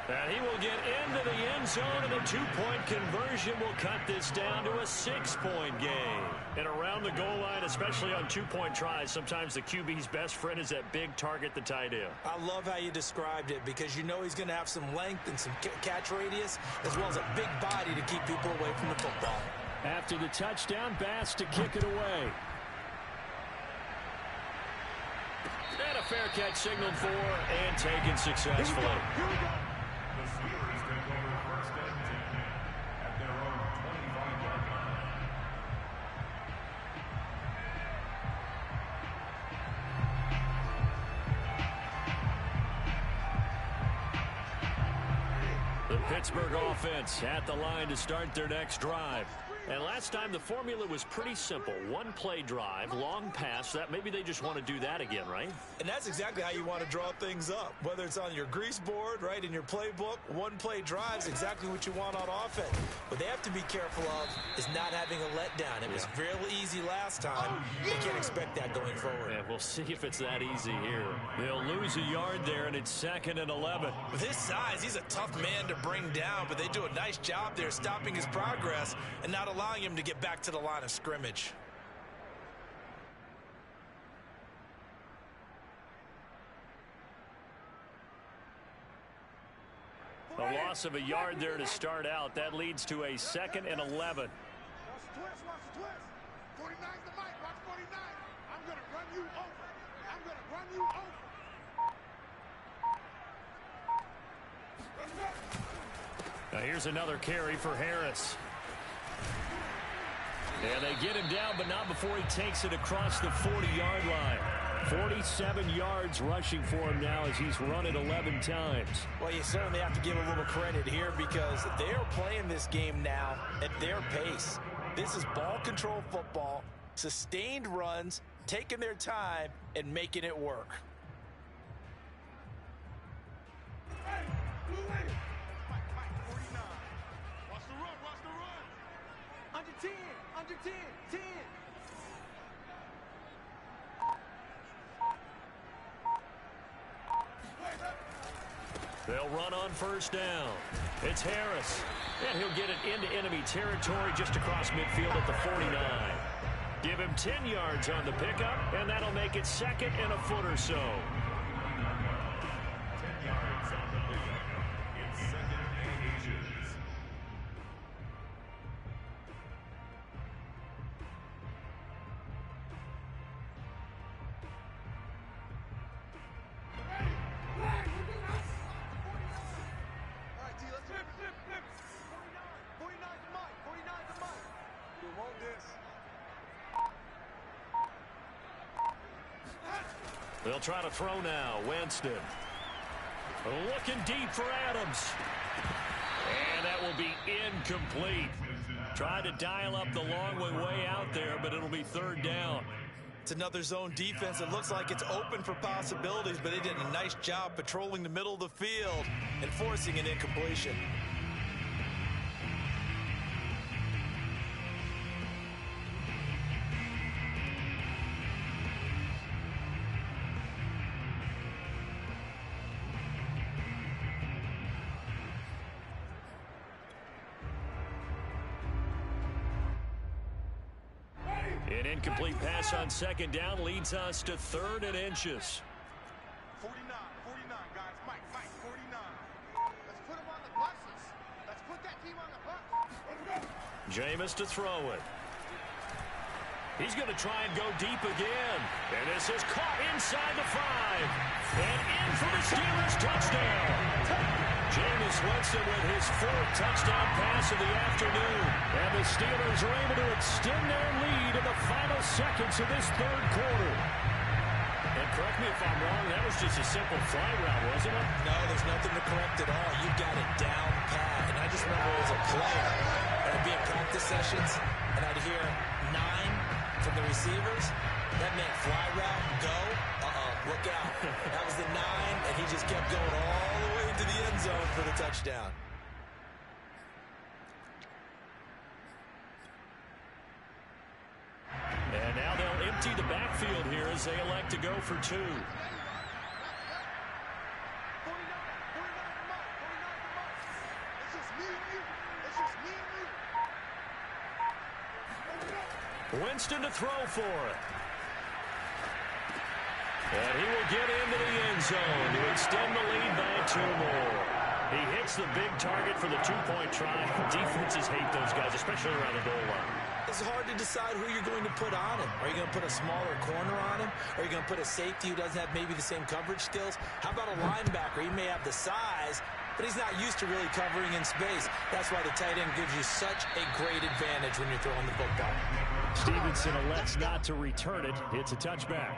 And he will get into the end zone, and a 2-point conversion will cut this down to a 6-point game. And around the goal line, especially on 2-point tries, sometimes the QB's best friend is that big target, the tight end. I love how you described it because you know he's going to have some length and some catch radius as well as a big body to keep people away from the football. After the touchdown, Bass to kick it away. And a fair catch signaled for and taken successfully. The Steelers take over 1st and 10 at their own 25-yard line. The Pittsburgh offense at the line to start their next drive. And last time the formula was pretty simple. 1-play drive, long pass. That maybe they just want to do that again, right? And that's exactly how you want to draw things up. Whether it's on your grease board, right, in your playbook, 1-play drive is exactly what you want on offense. What they have to be careful of is not having a letdown. It was fairly easy last time. They can't expect that going forward. Yeah, we'll see if it's that easy here. They'll lose a yard there, and it's 2nd and 11. With his size, he's a tough man to bring down, but they do a nice job there stopping his progress and not allowing him to get back to the line of scrimmage. A loss of a yard there to start out. That leads to a 2nd and 11. Watch the twist, watch the twist. 49's the mic, watch 49. I'm going to run you over. I'm going to run you over. Here's another carry for Harris. And they get him down, but not before he takes it across the 40-yard line. 47 yards rushing for him now as he's run it 11 times. Well, you certainly have to give a little credit here because they're playing this game now at their pace. This is ball control football, sustained runs, taking their time, and making it work. Under 10, under 10, 10. They'll run on first down. It's Harris. And he'll get it into enemy territory just across midfield at the 49. Give him 10 yards on the pickup, and that'll make it second and a foot or so. 10 yards on the pickup. It's second and inches. They'll try to throw now. Winston. Looking deep for Adams. And that will be incomplete. Trying to dial up the long way out there, but it'll be third down. It's another zone defense. It looks like it's open for possibilities, but they did a nice job patrolling the middle of the field and forcing an incompletion. An incomplete pass on second down leads us to third and inches. 49, guys. Mike, 49. Let's put him on the buses. Let's put that team on the bus. Jameis to throw it. He's going to try and go deep again. And this is caught inside the 5. And in for the Steelers touchdown. Jameis Winston with his 4th touchdown pass of the afternoon. And the Steelers are able to extend their lead in the final seconds of this third quarter. And correct me if I'm wrong, that was just a simple fly route, wasn't it? No, there's nothing to correct at all. You got it down pat. And I just remember as a player, I'd be in practice sessions, and I'd hear 9 from the receivers. That meant fly route, go, look out. That was the 9, and he just kept going all the way into the end zone for the touchdown. And now they'll empty the backfield here as they elect to go for 2. Winston to throw for it. And he will get into the end zone to extend the lead by 2 more. He hits the big target for the 2-point try. Defenses hate those guys, especially around the goal line. It's hard to decide who you're going to put on him. Are you going to put a smaller corner on him? Are you going to put a safety who doesn't have maybe the same coverage skills? How about a linebacker? He may have the size, but he's not used to really covering in space. That's why the tight end gives you such a great advantage when you're throwing the football. Stevenson elects not to return it. It's a touchback.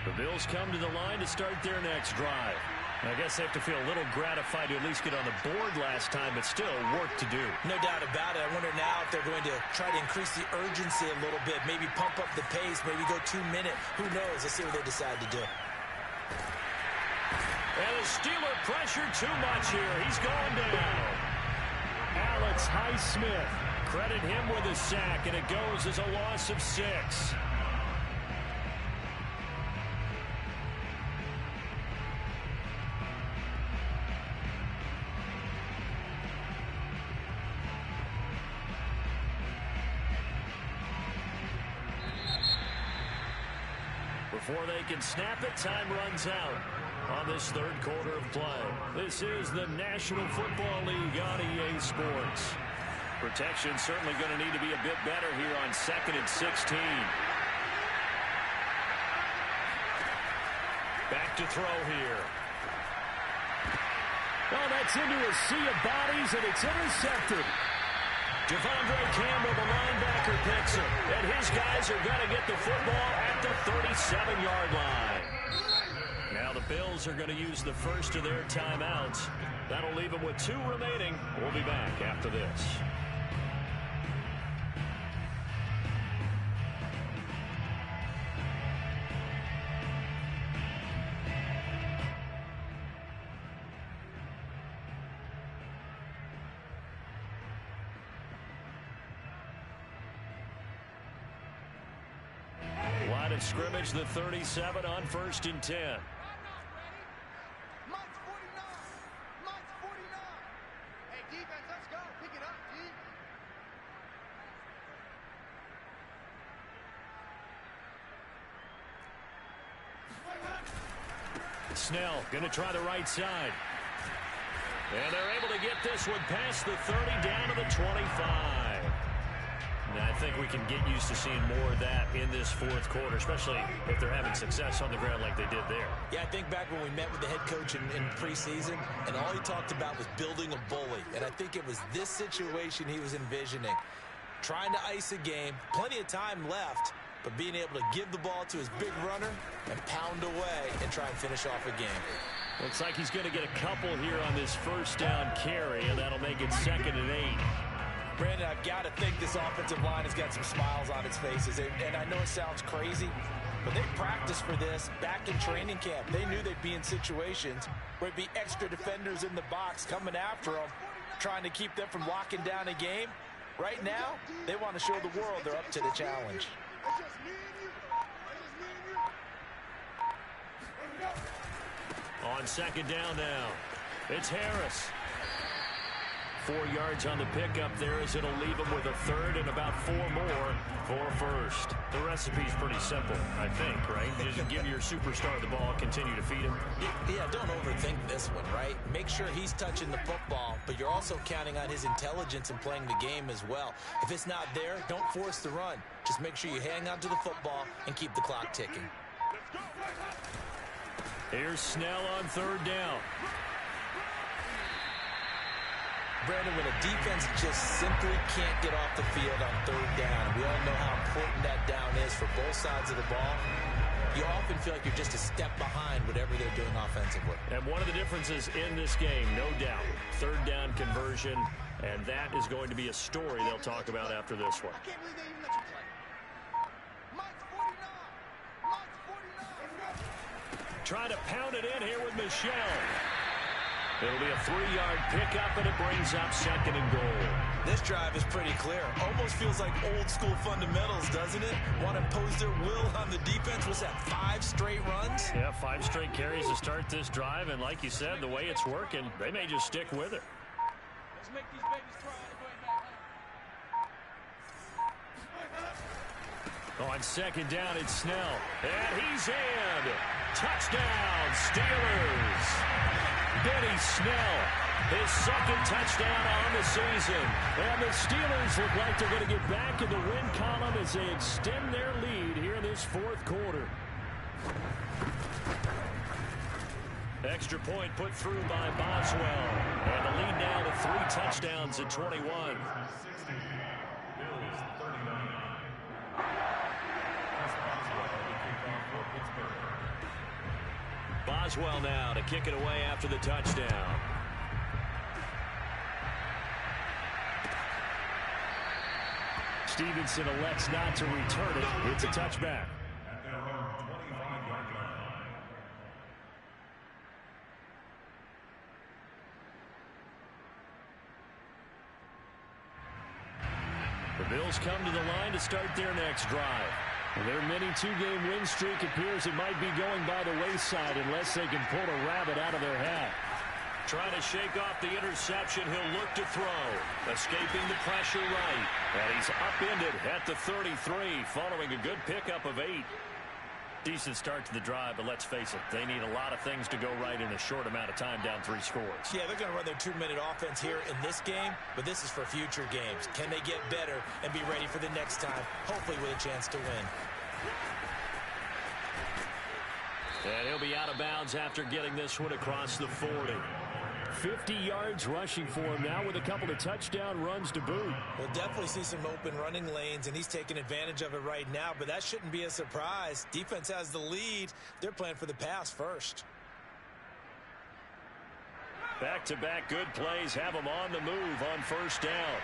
The Bills come to the line to start their next drive. I guess they have to feel a little gratified to at least get on the board last time, but still work to do. No doubt about it. I wonder now if they're going to try to increase the urgency a little bit, maybe pump up the pace, maybe go 2-minute. Who knows? Let's see what they decide to do. And the Steeler pressure too much here. He's going down. Alex Highsmith. Credit him with a sack, and it goes as a loss of 6. Before they can snap it, time runs out on this third quarter of play. This is the National Football League on EA Sports. Protection certainly going to need to be a bit better here on 2nd and 16. Back to throw here. Oh, that's into a sea of bodies, and it's intercepted. Devondre Campbell, the linebacker, picks it. And his guys are going to get the football at the 37-yard line. Now the Bills are going to use the first of their timeouts. That'll leave them with 2 remaining. We'll be back after this. Line of scrimmage, the 37 on 1st and 10. Snell going to try the right side. And they're able to get this one past the 30 down to the 25. And I think we can get used to seeing more of that in this fourth quarter, especially if they're having success on the ground like they did there. Yeah, I think back when we met with the head coach in preseason, and all he talked about was building a bully. And I think it was this situation he was envisioning. Trying to ice a game, plenty of time left, but being able to give the ball to his big runner and pound away and try and finish off a game. Looks like he's going to get a couple here on this first down carry, and that'll make it 2nd and 8. Brandon, I've got to think this offensive line has got some smiles on its faces. And I know it sounds crazy, but they practiced for this back in training camp. They knew they'd be in situations where it'd be extra defenders in the box coming after them, trying to keep them from locking down a game. Right now, they want to show the world they're up to the challenge. On 2nd down now, it's Harris. 4 yards on the pickup there as it'll leave him with a 3rd and about 4 more for first. The recipe's pretty simple, I think, right? Just give your superstar the ball, continue to feed him. Yeah, don't overthink this one, right? Make sure he's touching the football, but you're also counting on his intelligence in playing the game as well. If it's not there, don't force the run. Just make sure you hang on to the football and keep the clock ticking. Here's Snell on 3rd down. Brandon, when a defense just simply can't get off the field on 3rd down, we all know how important that down is for both sides of the ball. You often feel like you're just a step behind whatever they're doing offensively. And one of the differences in this game, no doubt, 3rd down conversion, and that is going to be a story they'll talk about after this one. I can't believe they even let you play. Mike's 49. Trying to pound it in here with Michelle. It'll be a 3-yard pickup, and it brings up 2nd and goal. This drive is pretty clear. Almost feels like old-school fundamentals, doesn't it? Want to impose their will on the defense. Was that 5 straight runs? Yeah, 5 straight carries to start this drive, and like you said, the way it's working, they may just stick with it. Let's make these babies cry on the way back home. On 2nd down, it's Snell. And he's in. Touchdown, Steelers. Benny Snell, his 2nd touchdown on the season. And the Steelers look like they're going to get back in the win column as they extend their lead here in this 4th quarter. Extra point put through by Boswell. And the lead now to 3 touchdowns at 21. Boswell now to kick it away after the touchdown. Stevenson elects not to return it. It's a touchback. At their own 25-yard line. The Bills come to the line to start their next drive. Their mini 2-game win streak appears it might be going by the wayside unless they can pull a rabbit out of their hat. Trying to shake off the interception, he'll look to throw. Escaping the pressure right. And he's upended at the 33 following a good pickup of 8. Decent start to the drive, but let's face it, they need a lot of things to go right in a short amount of time down 3 scores. Yeah, they're going to run their 2-minute offense here in this game, but this is for future games. Can they get better and be ready for the next time, hopefully with a chance to win? And he'll be out of bounds after getting this one across the 40. 50 yards rushing for him now with a couple of touchdown runs to boot. We'll definitely see some open running lanes, and he's taking advantage of it right now, but that shouldn't be a surprise. Defense has the lead. They're playing for the pass first. Back-to-back good plays have him on the move on first down.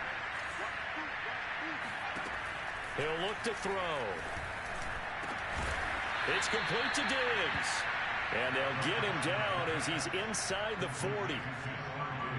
He'll look to throw. It's complete to Diggs. And they'll get him down as he's inside the 40.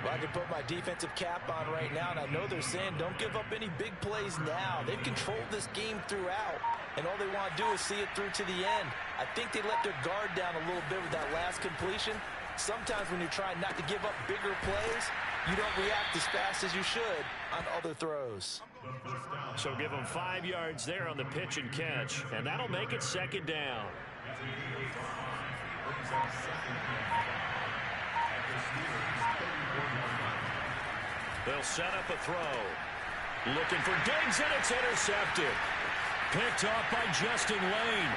Well, I can put my defensive cap on right now, and I know they're saying don't give up any big plays now. They've controlled this game throughout, and all they want to do is see it through to the end. I think they let their guard down a little bit with that last completion. Sometimes when you're trying not to give up bigger plays, you don't react as fast as you should on other throws. So give them 5 yards there on the pitch and catch, and that'll make it second down. They'll set up a throw. Looking for Diggs, and it's intercepted. Picked off by Justin Lane.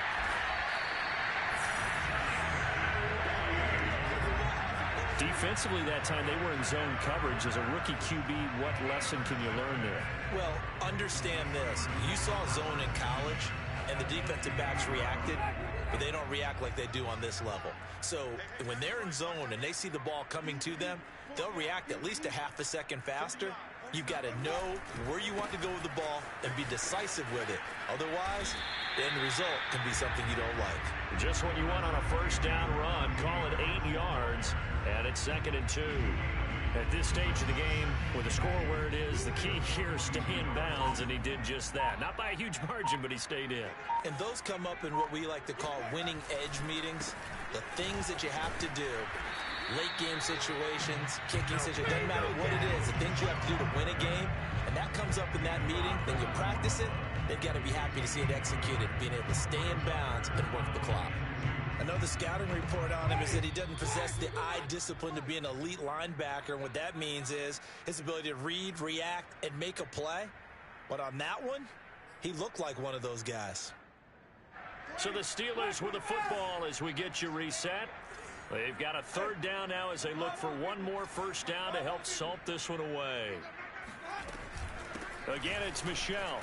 Defensively that time, they were in zone coverage. As a rookie QB, what lesson can you learn there? Well, understand this. You saw zone in college, and the defensive backs reacted, but they don't react like they do on this level. So when they're in zone and they see the ball coming to them, they'll react at least a half a second faster. You've got to know where you want to go with the ball and be decisive with it. Otherwise, the end result can be something you don't like. Just what you want on a first down run. Call it 8 yards, and it's 2nd and 2. At this stage of the game, with the score where it is, the key here is stay in bounds, and he did just that. Not by a huge margin, but he stayed in. And those come up in what we like to call winning edge meetings. The things that you have to do, late game situations, kicking situations, doesn't matter what it is, the things you have to do to win a game, and that comes up in that meeting, then you practice it, they've got to be happy to see it executed, being able to stay in bounds and work the clock. Another scouting report on him is that he doesn't possess the eye discipline to be an elite linebacker, and what that means is his ability to read, react, and make a play. But on that one, he looked like one of those guys. So the Steelers with the football as we get you reset. They've got a 3rd down now as they look for one more first down to help salt this one away. Again, it's Michel.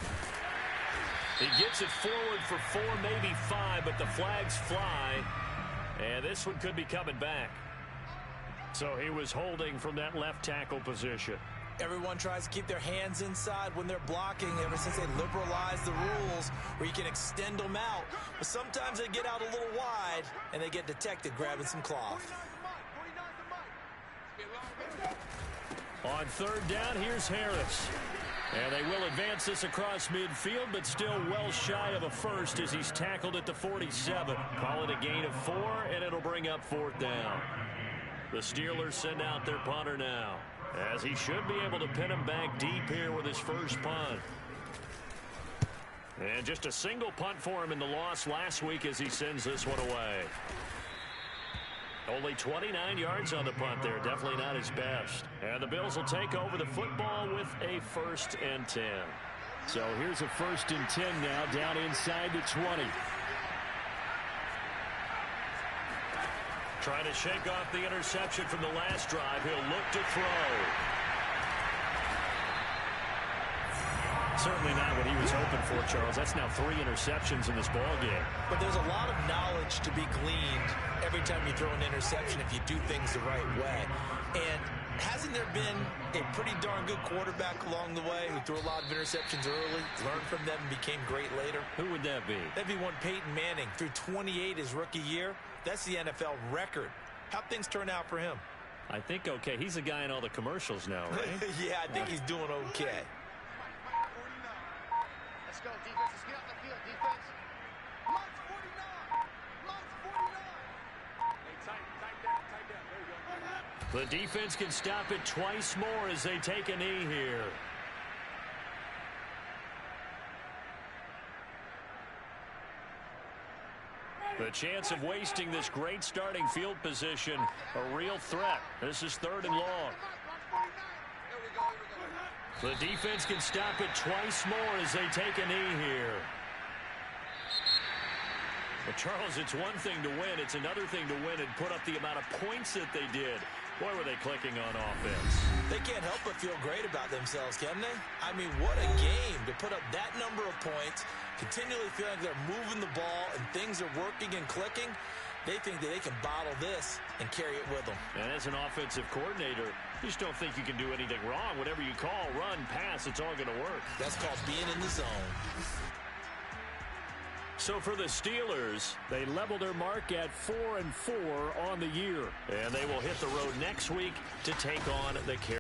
He gets it forward for 4, maybe 5, but the flags fly. And this one could be coming back. So he was holding from that left tackle position. Everyone tries to keep their hands inside when they're blocking ever since they liberalized the rules where you can extend them out. But sometimes they get out a little wide and they get detected grabbing some cloth. On 3rd down, here's Harris. And they will advance this across midfield, but still well shy of a first as he's tackled at the 47. Call it a gain of 4, and it'll bring up 4th down. The Steelers send out their punter now, as he should be able to pin him back deep here with his first punt. And just a single punt for him in the loss last week as he sends this one away. Only 29 yards on the punt there. Definitely not his best. And the Bills will take over the football with a 1st and 10. So here's a 1st and 10 now, down inside the 20. Trying to shake off the interception from the last drive. He'll look to throw. Certainly not what he was hoping for, Charles. That's now 3 interceptions in this ball game. But there's a lot of knowledge to be gleaned every time you throw an interception if you do things the right way. And hasn't there been a pretty darn good quarterback along the way who threw a lot of interceptions early, learned from them, and became great later? Who would that be? That'd be one Peyton Manning. Threw 28 his rookie year. That's the NFL record. How'd things turn out for him? I think okay. He's the guy in all the commercials now, right? Yeah, I think he's doing okay. Let's go, defense. Let's get out the field, defense. Mike's 49. Mike's 49. Hey, tight down. There you go. The defense can stop it twice more as they take a knee here. The chance of wasting this great starting field position, a real threat. This is 3rd and long. The defense can stop it twice more as they take a knee here. But Charles, it's one thing to win. It's another thing to win and put up the amount of points that they did. Boy, were they clicking on offense. They can't help but feel great about themselves, can they? I mean, what a game to put up that number of points, continually feeling like they're moving the ball and things are working and clicking. They think that they can bottle this and carry it with them. And as an offensive coordinator, you just don't think you can do anything wrong. Whatever you call, run, pass, it's all going to work. That's called being in the zone. So for the Steelers, they level their mark at 4-4 on the year. And they will hit the road next week to take on the